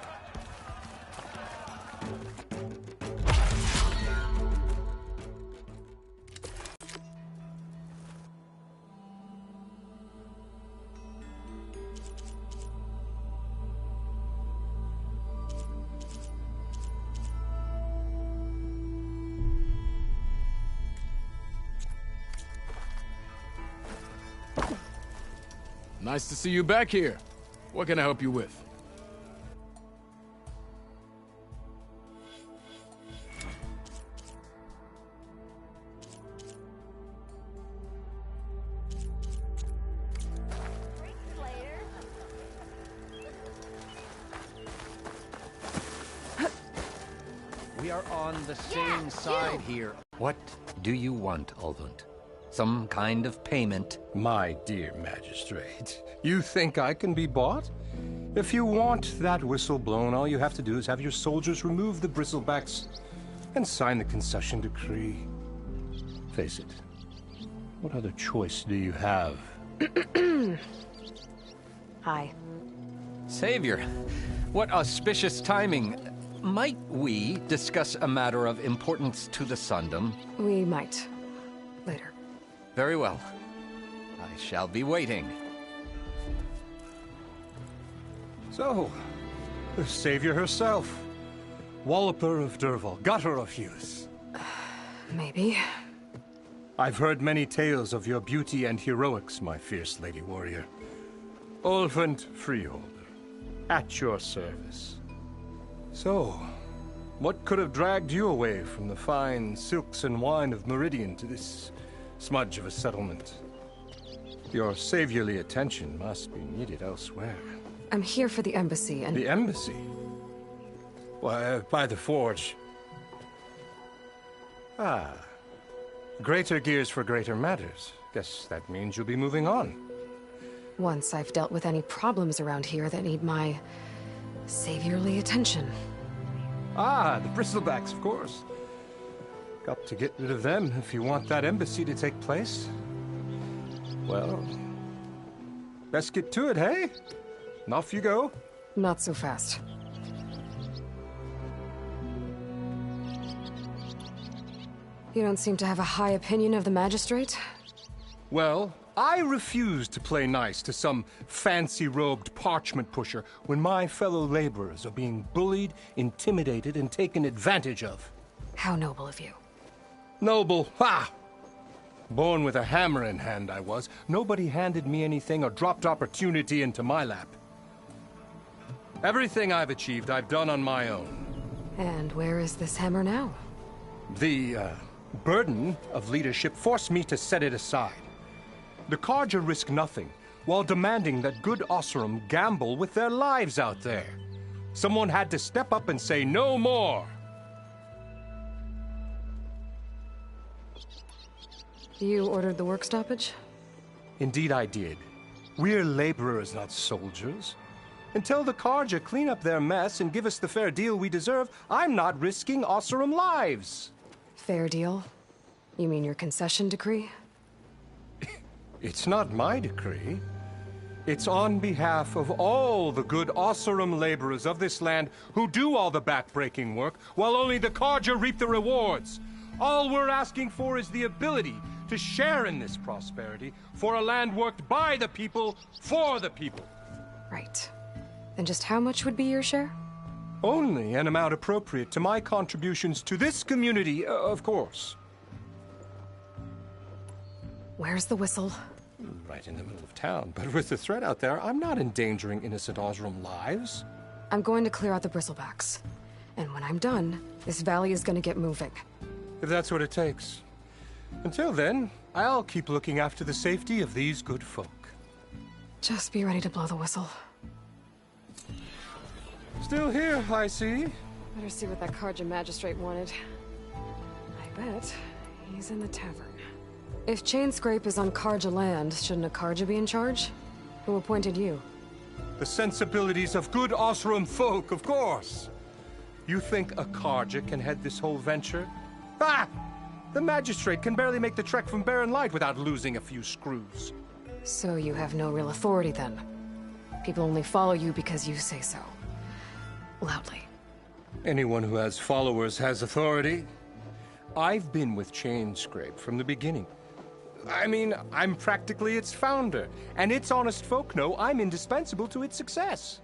S7: Nice to see you back here. What can I help you with?
S15: We are on the same side here. What do you want, Ulvund? Some kind of payment?
S13: My dear magistrate, you think I can be bought? If you want that whistle blown, all you have to do is have your soldiers remove the bristlebacks and sign the concession decree. Face it, what other choice do you have?
S1: Hi.
S15: Savior, what auspicious timing. Might we discuss a matter of importance to the Sundom?
S1: We might. Later.
S15: Very well. I shall be waiting.
S13: So, the savior herself. Walloper of Derval, gutter of youth.
S1: Maybe.
S13: I've heard many tales of your beauty and heroics, my fierce lady warrior. Ulvund Freeholder, at your service. So, what could have dragged you away from the fine silks and wine of Meridian to this smudge of a settlement? Your saviorly attention must be needed elsewhere.
S1: I'm here for the embassy and...
S13: The embassy? Why, by the forge. Ah. Greater gears for greater matters. Guess that means you'll be moving on.
S1: once I've dealt with any problems around here that need my saviorly attention.
S13: Ah, the Bristlebacks, of course. Got to get rid of them if you want that embassy to take place. Well, best get to it, hey? And off you go.
S1: Not so fast. You don't seem to have a high opinion of the Magistrate?
S13: Well, I refuse to play nice to some fancy-robed parchment pusher when my fellow laborers are being bullied, intimidated, and taken advantage of.
S1: How noble of you.
S13: Noble, ha! Born with a hammer in hand, I was. Nobody handed me anything or dropped opportunity into my lap. Everything I've achieved, I've done on my own.
S1: And where is this hammer now?
S13: The, burden of leadership forced me to set it aside. The Carja risk nothing, while demanding that good Oseram gamble with their lives out there. Someone had to step up and say no more.
S1: You ordered the work stoppage?
S13: Indeed I did. We're laborers, not soldiers. Until the Carja clean up their mess and give us the fair deal we deserve, I'm not risking Oseram lives.
S1: Fair deal? You mean your concession decree?
S13: It's not my decree. It's on behalf of all the good Oseram laborers of this land who do all the back-breaking work, while only the Carja reap the rewards. All we're asking for is the ability to share in this prosperity for a land worked by the people, for the people.
S1: Right. And just how much would be your share?
S13: Only an amount appropriate to my contributions to this community, of course.
S1: Where's the whistle?
S13: Right in the middle of town, but with the threat out there, I'm not endangering innocent Oseram lives.
S1: I'm going to clear out the Bristlebacks. And when I'm done, this valley is going to get moving.
S13: If that's what it takes. Until then, I'll keep looking after the safety of these good folk.
S1: Just be ready to blow the whistle.
S13: Still here, I see.
S1: Better see what that Carja magistrate wanted. I bet he's in the tavern. If Chainscrape is on Carja land, shouldn't a Carja be in charge? Who appointed you?
S13: The sensibilities of good Oseram folk, of course. You think a Carja can head this whole venture? Ah! The magistrate can barely make the trek from Barren Light without losing a few screws.
S1: So you have no real authority then? People only follow you because you say so. Loudly.
S13: Anyone who has followers has authority. I've been with Chainscrape from the beginning. I mean, I'm practically its founder, and its honest folk know I'm indispensable to its success.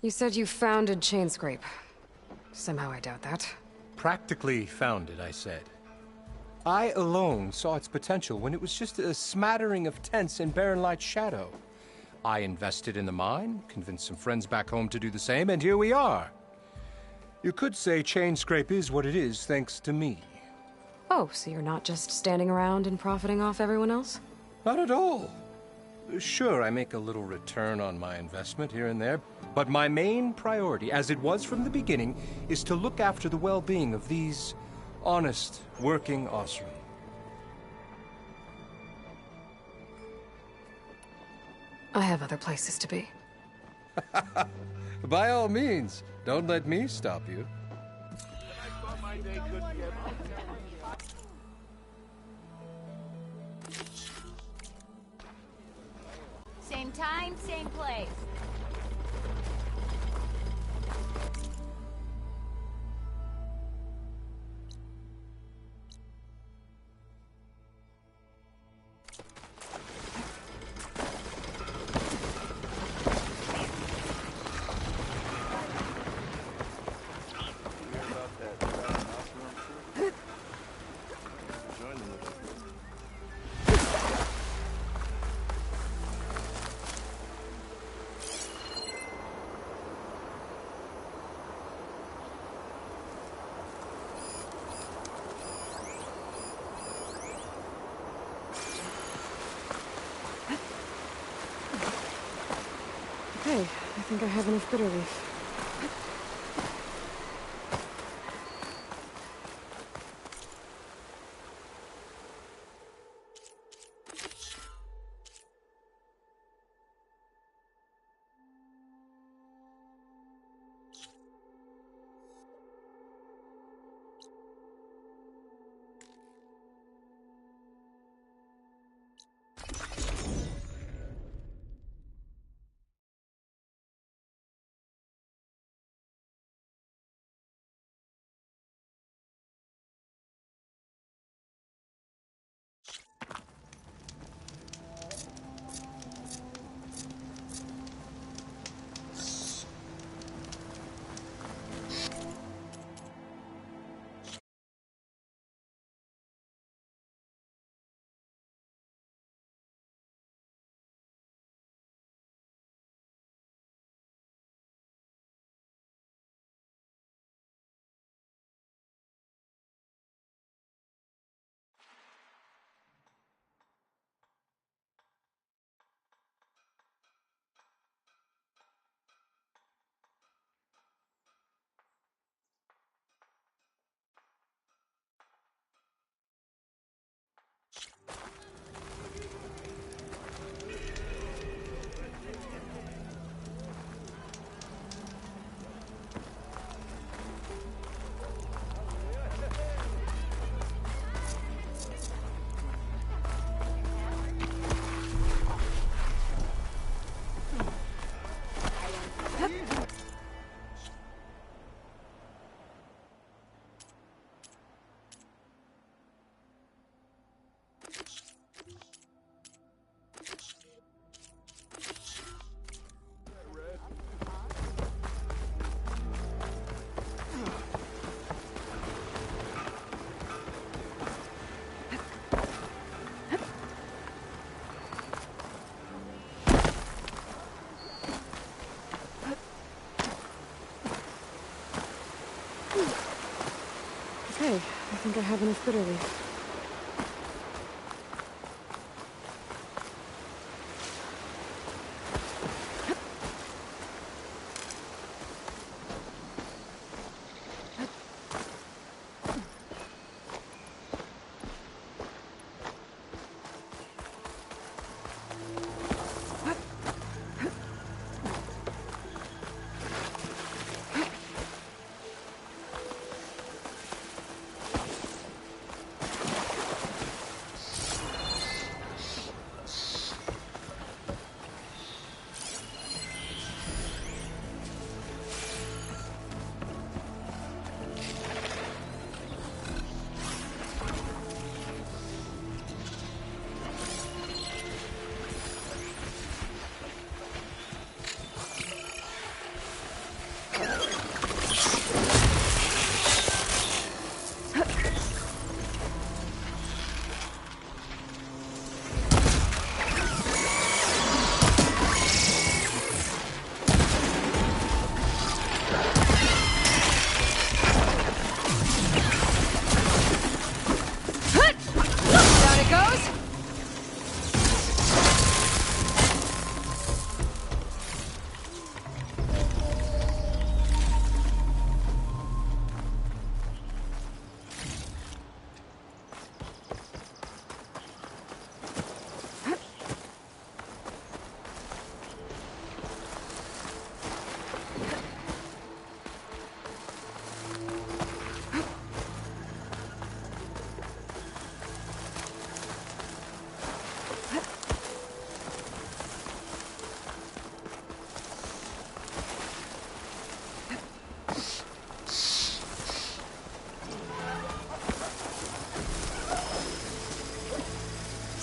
S1: You said you founded Chainscrape. Somehow I doubt that.
S13: Practically founded, I said. I alone saw its potential when it was just a smattering of tents in Barren Light's shadow. I invested in the mine, convinced some friends back home to do the same, and here we are. You could say Chainscrape is what it is thanks to me.
S1: Oh, so you're not just standing around and profiting off everyone else?
S13: Not at all. Sure, I make a little return on my investment here and there, but my main priority, as it was from the beginning, is to look after the well-being of these honest, working Oseram.
S1: I have other places to be.
S10: By all means, don't let me stop you.
S19: Same time, same place.
S1: Okay, I think I have enough bitter leaf. I think I have enough bitter leaf.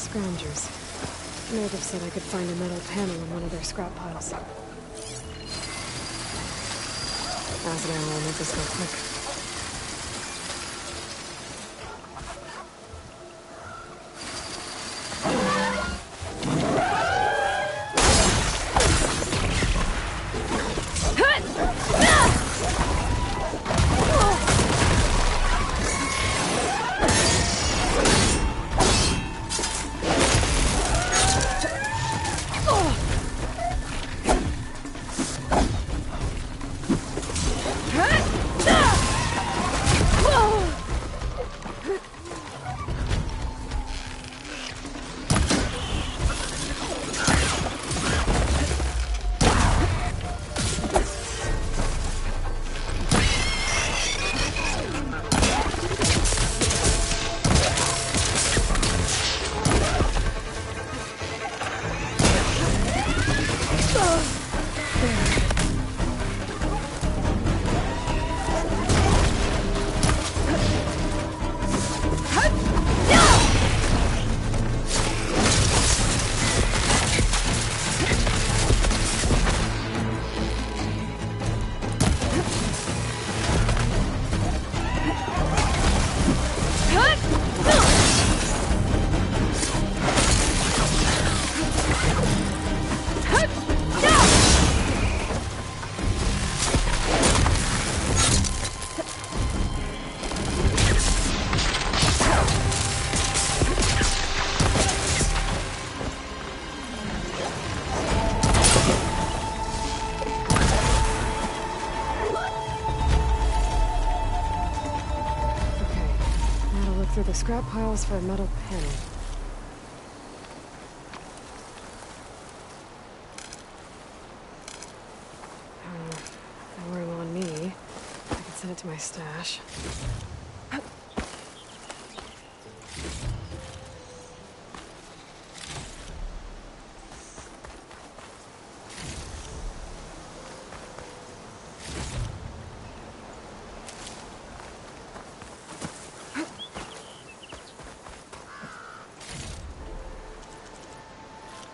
S1: Scroungers. Native said I could find a metal panel in one of their scrap piles. Acid ammo will make this go quick. Through the scrap piles for a metal panel. No worrying on me. I can send it to my stash.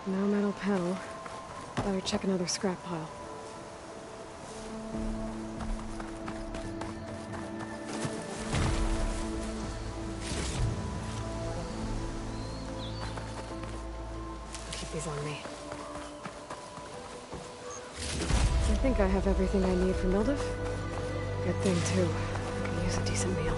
S1: No metal panel. Better check another scrap pile. I'll keep these on me. I think I have everything I need for Mildev. Good thing, too. I can use a decent meal.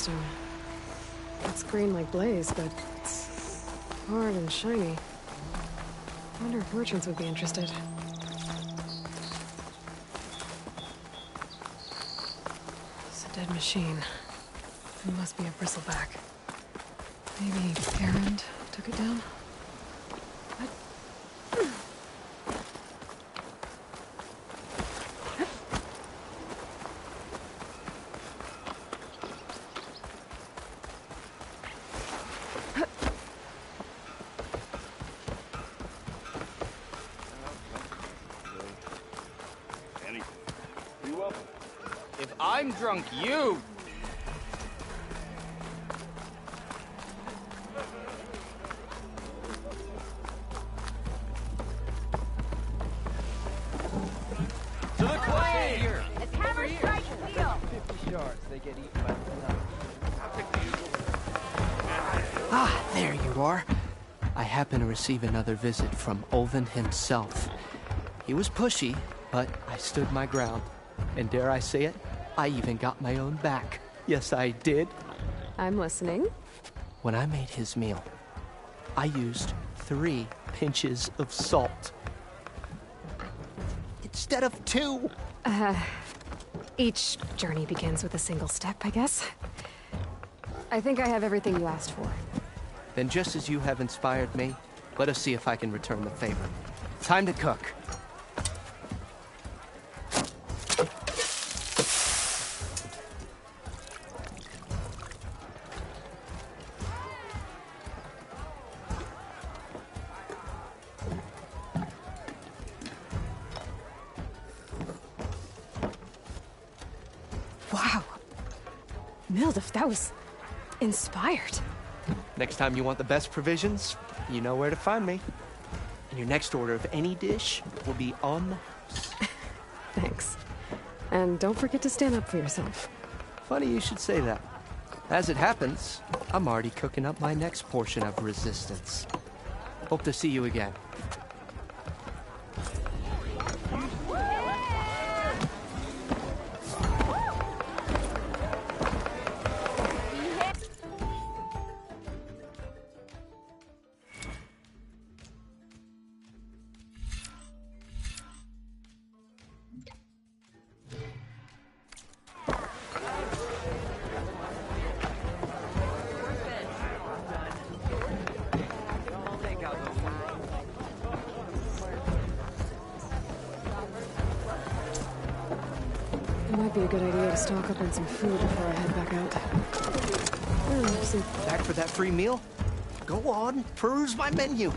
S1: interesting. It's green like blaze, but it's hard and shiny. I wonder if merchants would be interested. It's a dead machine. It must be a bristleback. Maybe Erend took it down? What?
S20: If I'm drunk, you...
S19: To the clay! It's Hammer Strike Wheel!
S15: 50 shards, they get eaten by the night.
S5: Ah, there you are. I happen to receive another visit from Ulvin himself. He was pushy, but I stood my ground. And dare I say it, I even got my own back. Yes, I did.
S1: I'm listening.
S5: When I made his meal, I used 3 pinches of salt. Instead of 2.
S1: Each journey begins with a single step, I guess. I think I have everything you asked for.
S5: Then just as you have inspired me, let us see if I can return the favor. Time to cook.
S1: Wow. Mildef, that was inspired.
S5: Next time you want the best provisions, you know where to find me. And your next order of any dish will be on the house.
S1: Thanks. And don't forget to stand up for yourself.
S5: Funny you should say that. As it happens, I'm already cooking up my next portion of resistance. Hope to see you again.
S1: It might be a good idea to stock up on some food before I head back out.
S5: Back for that free meal? Go on, peruse my menu.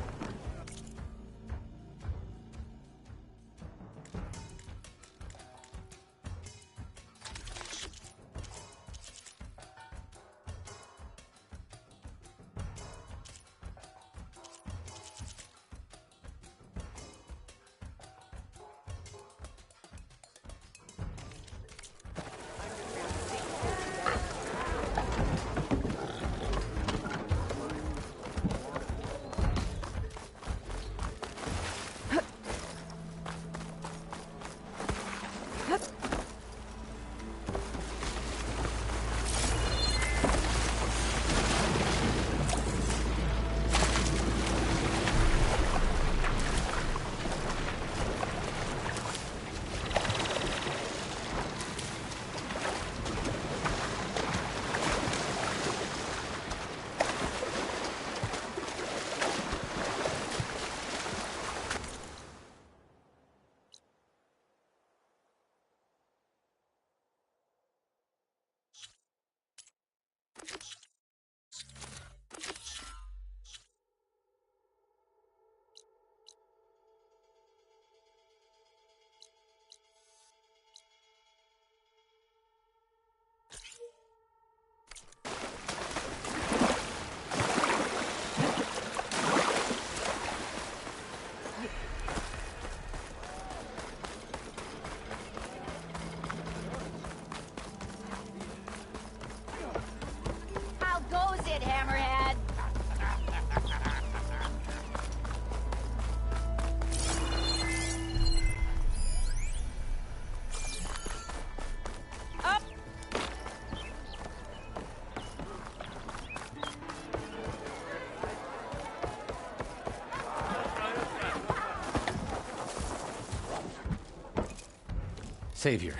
S15: Savior,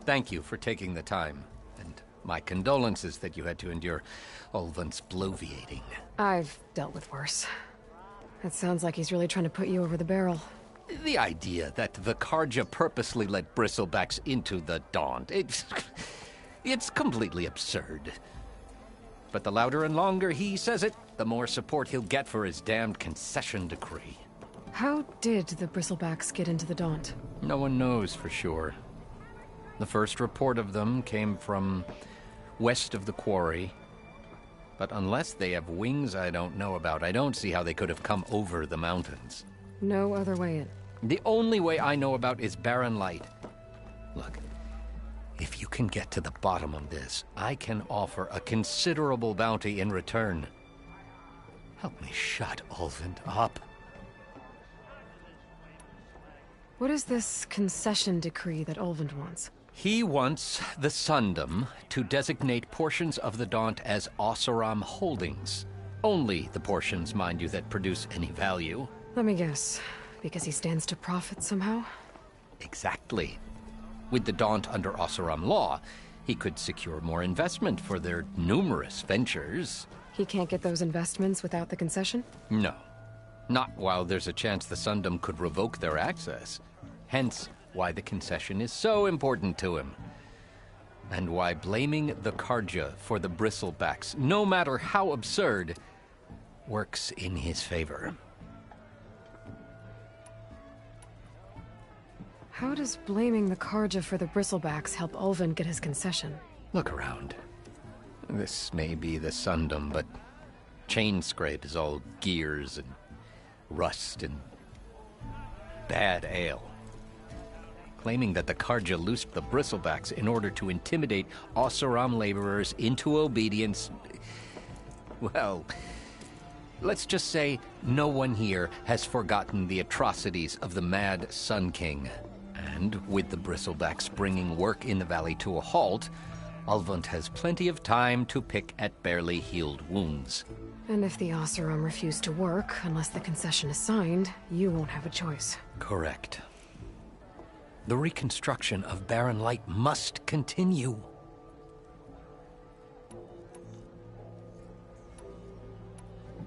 S15: thank you for taking the time. And my condolences that you had to endure Ulvund's bloviating.
S1: I've dealt with worse. It sounds like he's really trying to put you over the barrel.
S15: The idea that the Carja purposely let Bristlebacks into the Daunt, it's completely absurd. But the louder and longer he says it, the more support he'll get for his damned concession decree.
S1: How did the Bristlebacks get into the Daunt?
S15: No one knows for sure. The first report of them came from west of the quarry. But unless they have wings I don't know about, I don't see how they could have come over the mountains.
S1: No other way in.
S15: The only way I know about is Barren Light. Look, if you can get to the bottom of this, I can offer a considerable bounty in return. Help me shut Ulvund up.
S1: What is this concession decree that Ulvund wants?
S15: He wants the Sundom to designate portions of the Daunt as Oseram holdings. Only the portions, mind you, that produce any value.
S1: Let me guess. Because he stands to profit somehow?
S15: Exactly. With the Daunt under Oseram law, he could secure more investment for their numerous ventures.
S1: He can't get those investments without the concession?
S15: No. Not while there's a chance the Sundom could revoke their access. Hence, why the concession is so important to him. And why blaming the Carja for the Bristlebacks, no matter how absurd, works in his favor.
S1: How does blaming the Carja for the Bristlebacks help Ulvund get his concession?
S15: Look around. This may be the Sundom, but Chainscrape is all gears and rust and bad ale. Claiming that the Carja loosed the Bristlebacks in order to intimidate Oseram laborers into obedience. Well, let's just say no one here has forgotten the atrocities of the Mad Sun King. And with the Bristlebacks bringing work in the valley to a halt, Ulvund has plenty of time to pick at barely healed wounds.
S1: And if the Oseram refuse to work, unless the concession is signed, you won't have a choice.
S15: Correct. The reconstruction of Barren Light must continue.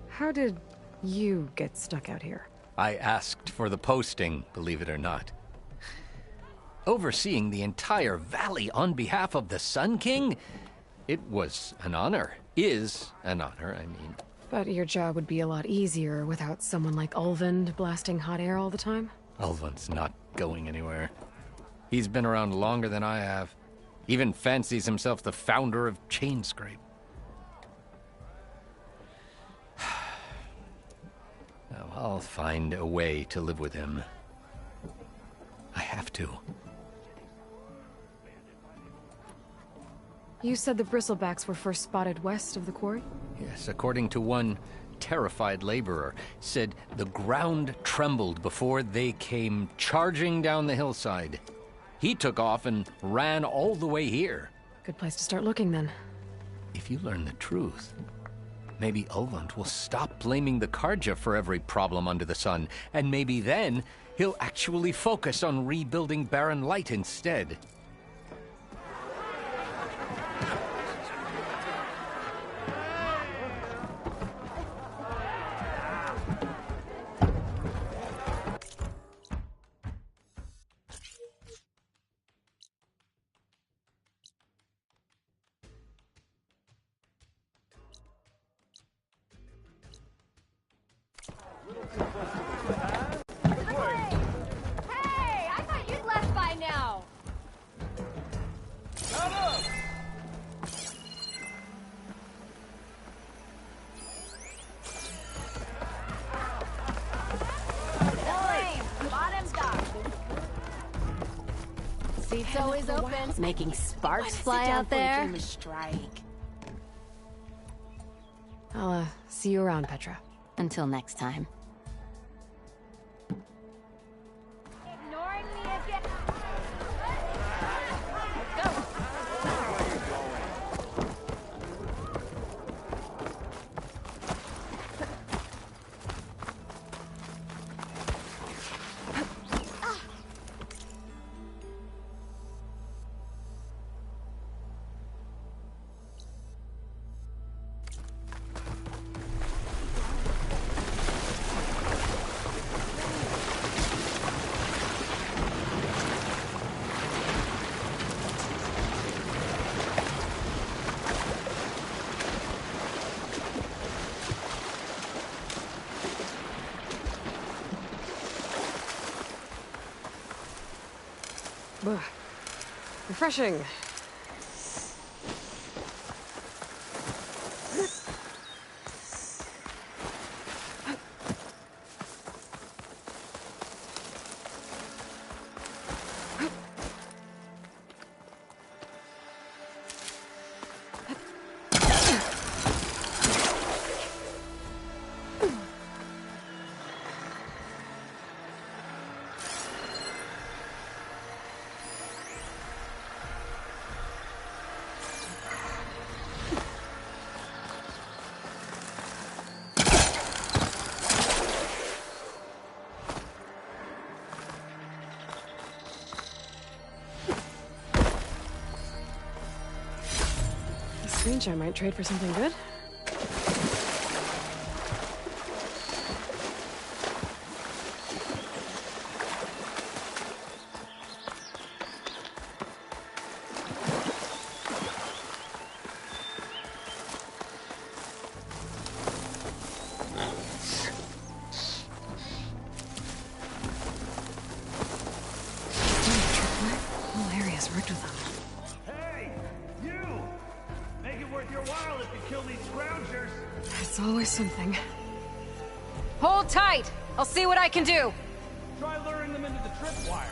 S1: How did you get stuck out here?
S15: I asked for the posting, believe it or not. Overseeing the entire valley on behalf of the Sun King? It was an honor. Is an honor, I mean.
S1: But your job would be a lot easier without someone like Ulvund blasting hot air all the time?
S15: Ulvund's not going anywhere. He's been around longer than I have. Even fancies himself the founder of Chainscrape. Now, I'll find a way to live with him. I have to.
S1: You said the Bristlebacks were first spotted west of the quarry?
S15: Yes, according to one terrified laborer, said the ground trembled before they came charging down the hillside. He took off and ran all the way here.
S1: Good place to start looking, then.
S15: If you learn the truth, maybe Ulvund will stop blaming the Carja for every problem under the sun, and maybe then he'll actually focus on rebuilding Barren Light instead.
S19: Hey, I thought you'd left by now. Bottoms down.
S9: Seat's always open. Making sparks fly
S16: Sit down
S9: out
S16: for a
S9: there.
S16: game of strike.
S1: I'll, see you around, Petra.
S9: Until next time.
S19: Ignoring me again.
S1: Ugh. Refreshing. I might trade for something good. Whole area's rigged with them. It's always something.
S2: Hold tight! I'll see what I can do!
S6: Try luring them into the tripwire.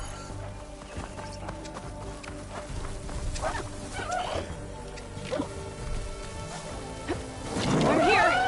S2: I'm here!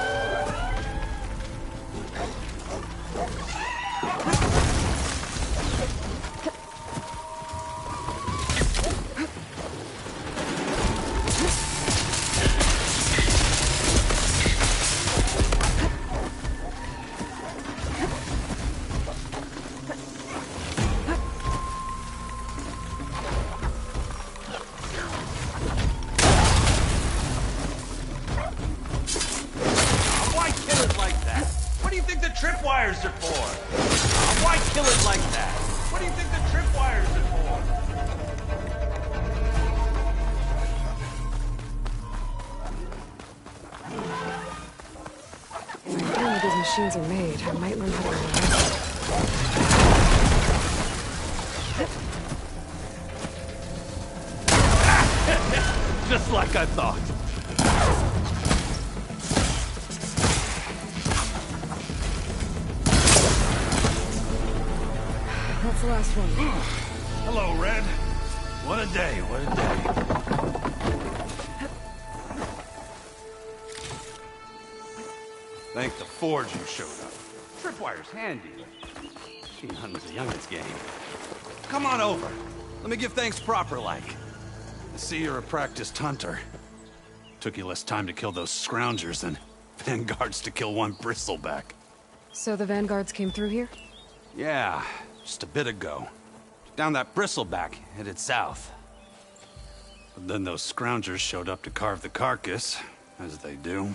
S17: Tripwires are for? Why kill it like that? What do you think the tripwires are for?
S1: If I feel how these machines are made, I might learn how to run them.
S17: Just like I thought.
S1: That's the last one.
S17: Hello, Red. What a day, what a day. Thank the Forge you showed up. Tripwire's handy. Machine hunting's a youngin's game. Come on over. Let me give thanks proper like. I see you're a practiced hunter. Took you less time to kill those scroungers than Vanguards to kill one bristleback.
S1: So the Vanguards came through here?
S17: Yeah, just a bit ago. Down that bristleback, headed south. But then those scroungers showed up to carve the carcass, as they do.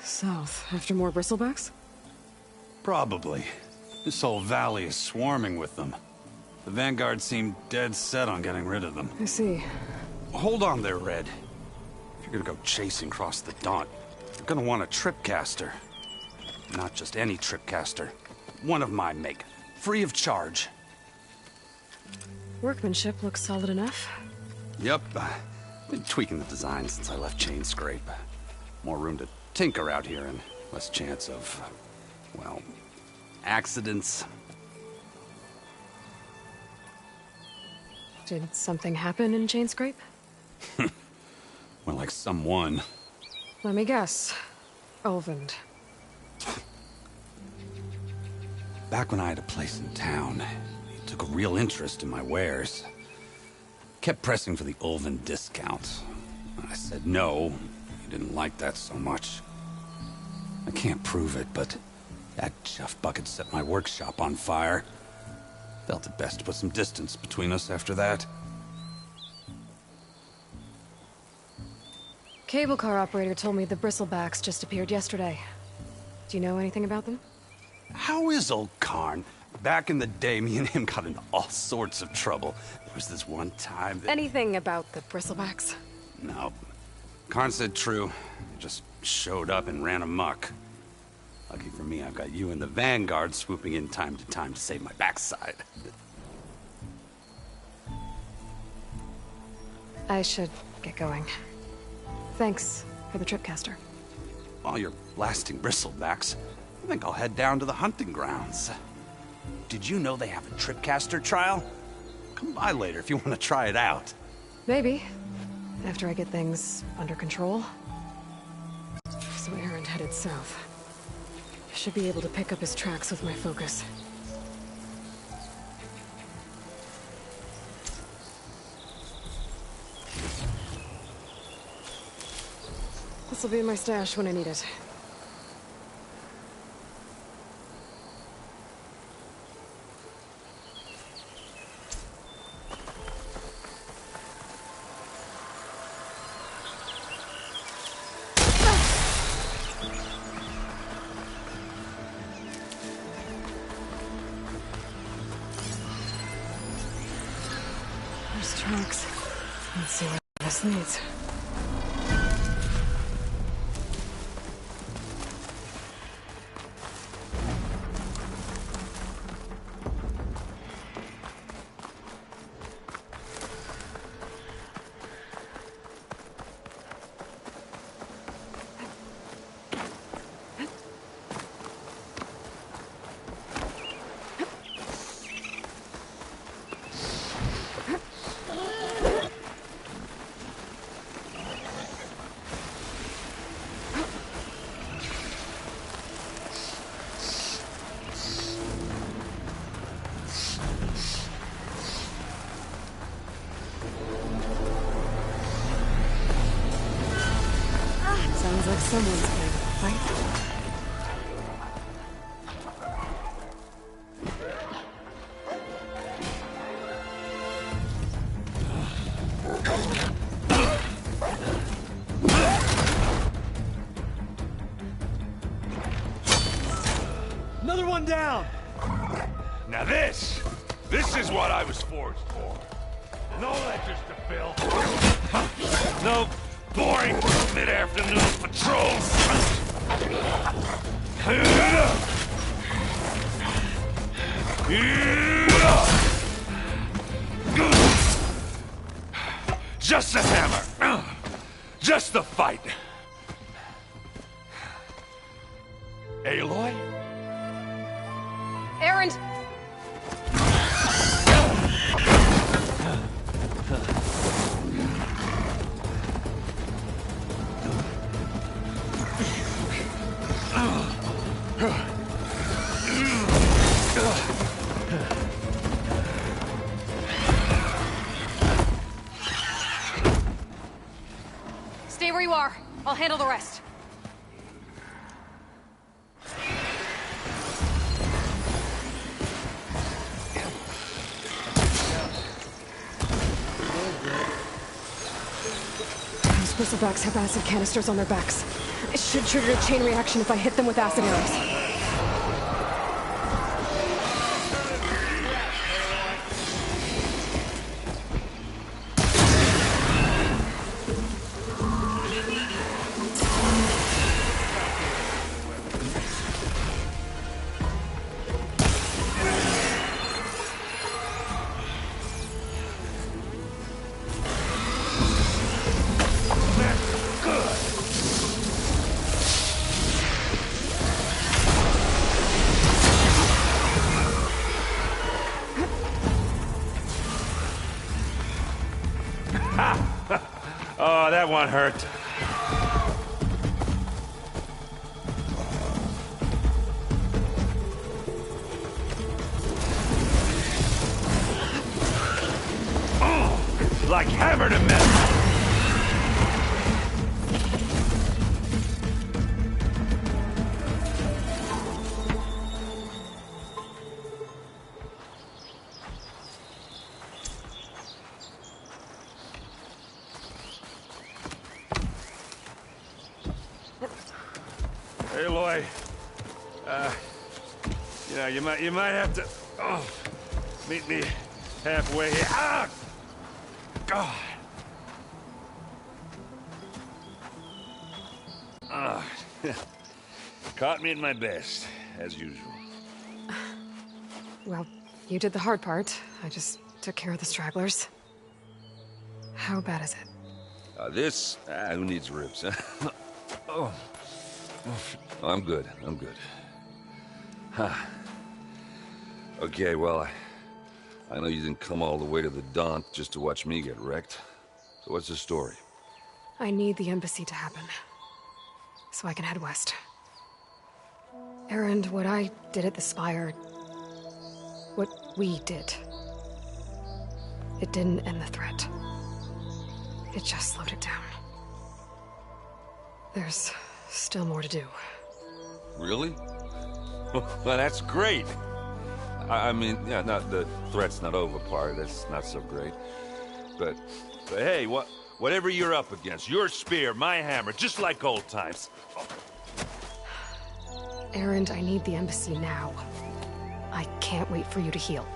S1: South, after more bristlebacks?
S17: Probably. This whole valley is swarming with them. The Vanguard seemed dead set on getting rid of them.
S1: I see.
S17: Hold on there, Red. If you're gonna go chasing across the Daunt, you're gonna want a tripcaster. Not just any tripcaster. One of my make. Free of charge.
S1: Workmanship looks solid enough.
S17: Yep. Been tweaking the design since I left Chainscrape. More room to tinker out here and less chance of, well, accidents.
S1: Did something happen in Chainscrape?
S17: Well, like someone.
S1: Let me guess. Ulvund.
S17: Back when I had a place in town, he took a real interest in my wares. Kept pressing for the Ulvund discount. I said no. He didn't like that so much. I can't prove it, but that chuff bucket set my workshop on fire. Felt it best to put some distance between us after that.
S1: Cable car operator told me the bristlebacks just appeared yesterday. Do you know anything about them?
S17: How is old Karn? Back in the day, me and him got into all sorts of trouble. There was this one time that...
S1: Anything about the bristlebacks?
S17: No. Karn said true. Just showed up and ran amok. Lucky for me, I've got you and the Vanguard swooping in time to save my backside.
S1: I should get going. Thanks for the tripcaster.
S17: While you're blasting bristlebacks, I think I'll head down to the hunting grounds. Did you know they have a tripcaster trial? Come by later if you want to try it out.
S1: Maybe. After I get things under control. So Erend headed south. I should be able to pick up his tracks with my focus. This'll be in my stash when I need it. There's tracks. Let's see where this leads. Sounds like someone's playing a fight.
S6: Another one down!
S18: Now this is what I was forged for. No ledgers to fill. No boring mid-afternoon patrols. Just the hammer. Just the fight. Aloy?
S1: Erend!
S2: Stay where you are. I'll handle the rest.
S1: Those bristlebacks have acid canisters on their backs. It should trigger a chain reaction if I hit them with acid arrows.
S18: Oh, that one hurt. Oh, like hammer to metal. Aloy, you might have to meet me halfway here. Ah! God. Caught me at my best, as usual.
S1: Well, you did the hard part. I just took care of the stragglers. How bad is it?
S8: Who needs ribs? Oh. I'm good. I'm good. Huh. Okay, well, I know you didn't come all the way to the Daunt just to watch me get wrecked. So what's the story?
S1: I need the embassy to happen, so I can head west. Erend, what I did at the Spire... what we did... it didn't end the threat. It just slowed it down. There's still more to do.
S8: Really? Well, that's great. I mean, yeah, not the threat's not over part. That's not so great. But hey, whatever you're up against, your spear, my hammer, just like old times.
S1: Erend, I need the embassy now. I can't wait for you to heal.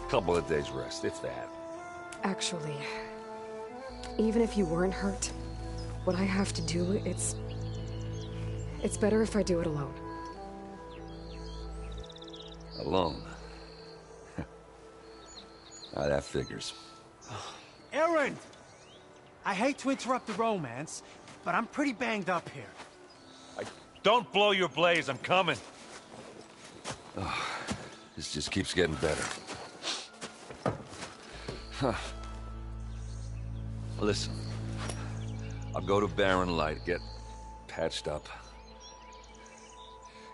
S8: Couple of days rest, if that.
S1: Actually, even if you weren't hurt, what I have to do, it's better if I do it alone.
S8: Alone? That figures.
S22: Erend! I hate to interrupt the romance, but I'm pretty banged up here.
S8: Don't blow your blaze, I'm coming. Oh, this just keeps getting better. Huh. Listen, I'll go to Barren Light, get patched up.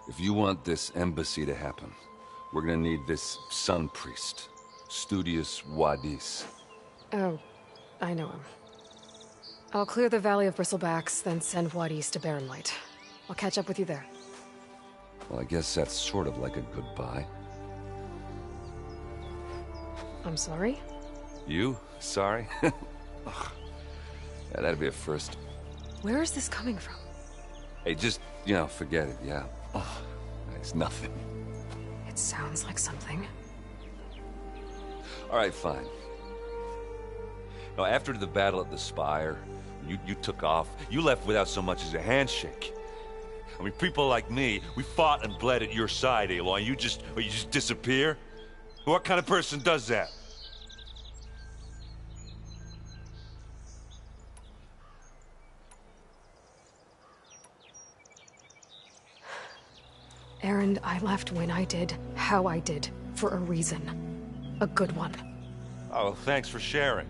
S8: If you want this embassy to happen, we're gonna need this Sun Priest, Studius Wadis.
S1: Oh, I know him. I'll clear the Valley of Bristlebacks, then send Wadis to Barren Light. I'll catch up with you there.
S8: Well, I guess that's sort of like a goodbye.
S1: I'm sorry?
S8: You? Sorry? Ugh. Yeah, that'd be a first.
S1: Where is this coming from?
S8: Hey, just, forget it, yeah. Oh, it's nothing.
S1: It sounds like something.
S8: All right, fine. Now, after the battle at the Spire, you took off. You left without so much as a handshake. I mean, people like me, we fought and bled at your side, Aloy. You just disappear? What kind of person does that?
S1: Erend, I left when I did, how I did, for a reason. A good one.
S8: Oh, thanks for sharing.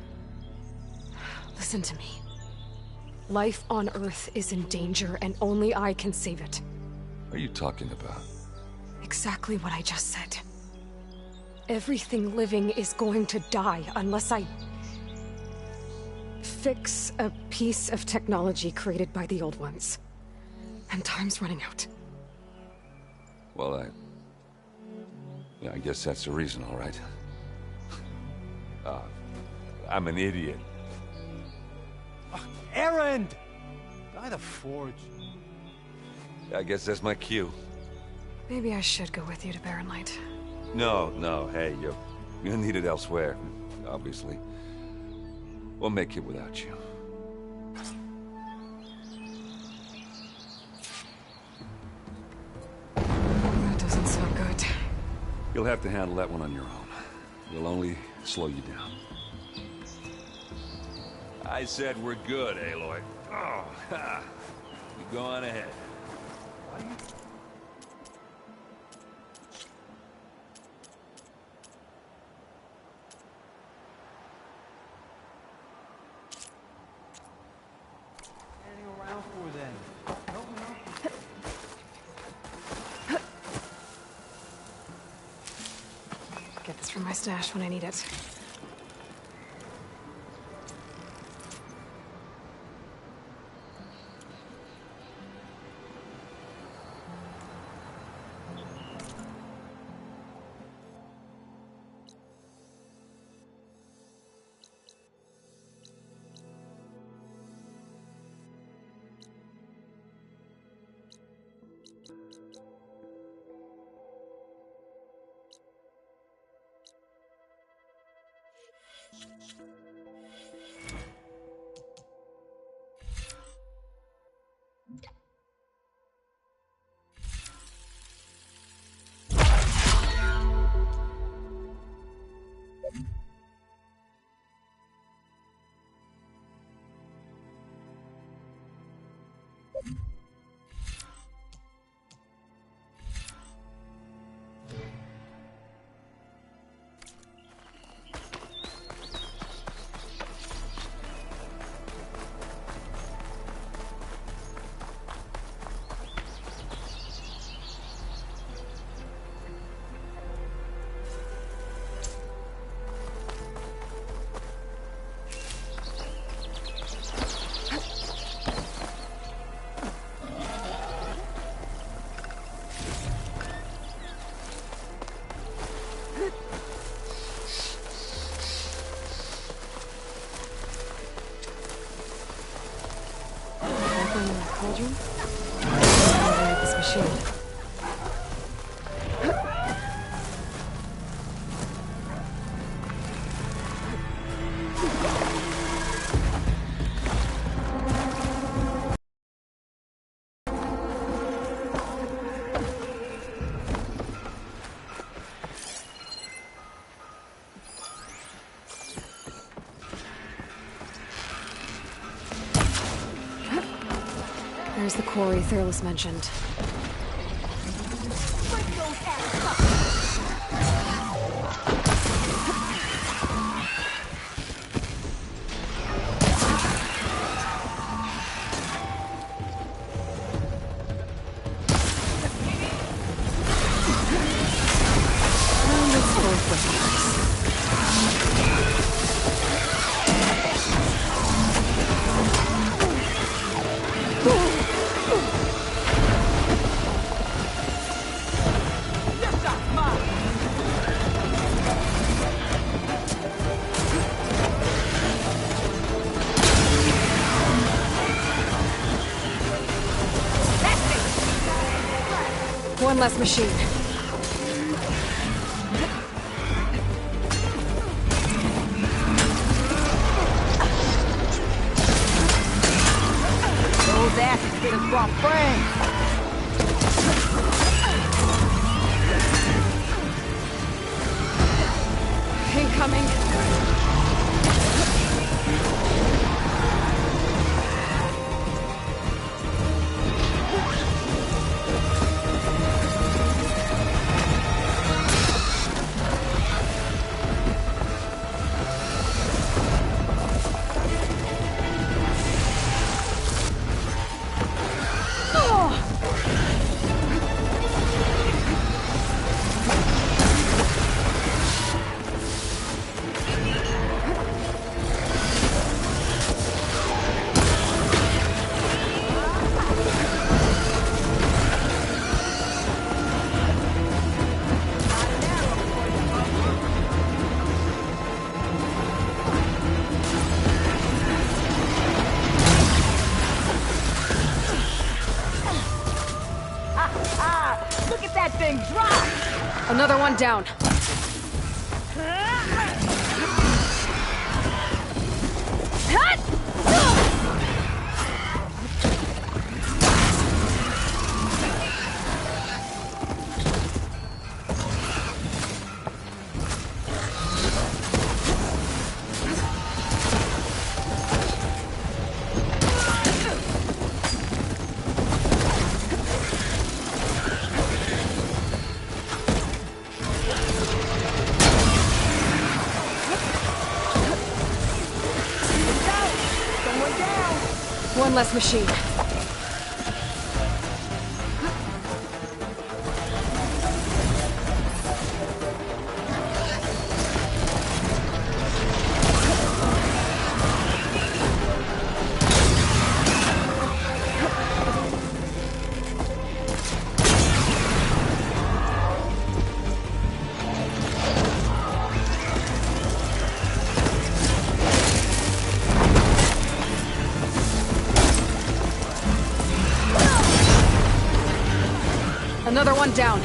S1: Listen to me. Life on Earth is in danger, and only I can save it.
S8: What are you talking about?
S1: Exactly what I just said. Everything living is going to die unless I... fix a piece of technology created by the Old Ones. And time's running out.
S8: Well, I guess that's the reason, all right. I'm an idiot.
S22: Erend! By the Forge.
S8: I guess that's my cue.
S1: Maybe I should go with you to Barren Light.
S8: No, hey, you're needed elsewhere, obviously. We'll make it without you.
S1: That doesn't sound good.
S8: You'll have to handle that one on your own. We'll only slow you down. I said we're good, Aloy. Oh, ha. You go on ahead.
S22: Around for then.
S1: Get this from my stash when I need it. Cauldron? This machine. There's the quarry Thurles mentioned. One less machine.
S12: Those asses get us brought friends.
S1: Incoming.
S12: Look at that thing drop!
S1: Another one down. One less machine. Another one down.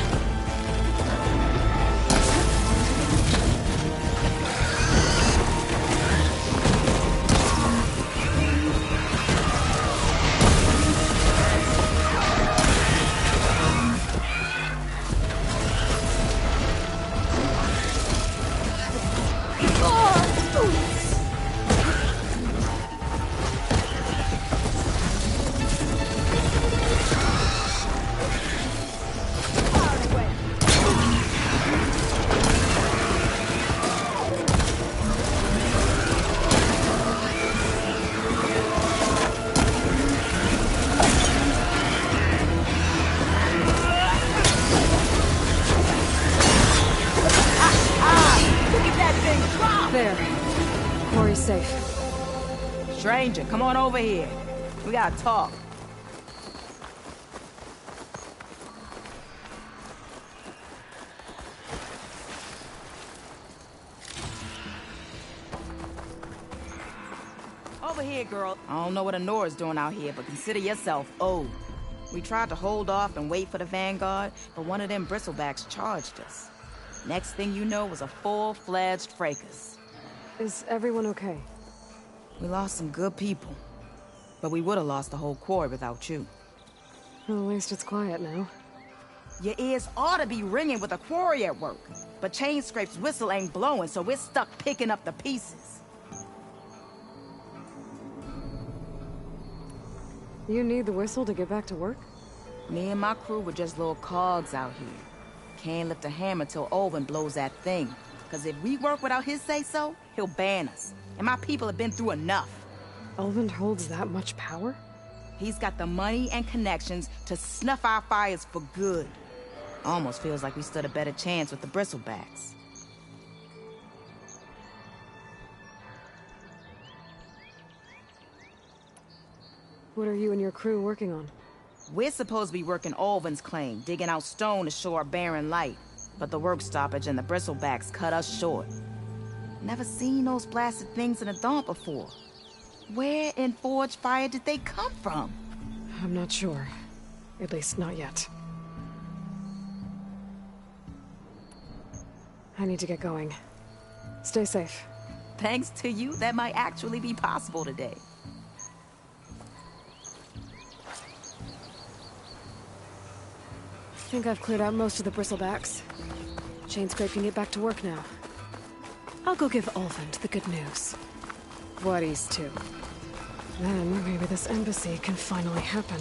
S1: safe.
S4: Stranger, come on over here. We gotta talk. Over here, girl. I don't know what Honora's doing out here, but consider yourself owed. We tried to hold off and wait for the Vanguard, but one of them bristlebacks charged us. Next thing you know was a full-fledged fracas.
S1: Is everyone okay?
S4: We lost some good people, but we would have lost the whole quarry without you.
S1: Well, at least it's quiet now.
S4: Your ears ought to be ringing with a quarry at work, but Chainscrape's whistle ain't blowing, so we're stuck picking up the pieces.
S1: You need the whistle to get back to work?
S4: Me and my crew were just little cogs out here. Can't lift a hammer till Olvin blows that thing. Cause if we work without his say-so, he'll ban us. And my people have been through enough.
S1: Olvin holds that much power?
S4: He's got the money and connections to snuff our fires for good. Almost feels like we stood a better chance with the bristlebacks.
S1: What are you and your crew working on?
S4: We're supposed to be working Olvin's claim, digging out stone to show our barren light. But the work stoppage and the bristlebacks cut us short. Never seen those blasted things in a Dawn before. Where in Forge Fire did they come from?
S1: I'm not sure. At least not yet. I need to get going. Stay safe.
S4: Thanks to you, that might actually be possible today.
S1: I think I've cleared out most of the bristlebacks. Chainscrape can get back to work now. I'll go give Olvin the good news. What he's too. Then maybe this embassy can finally happen.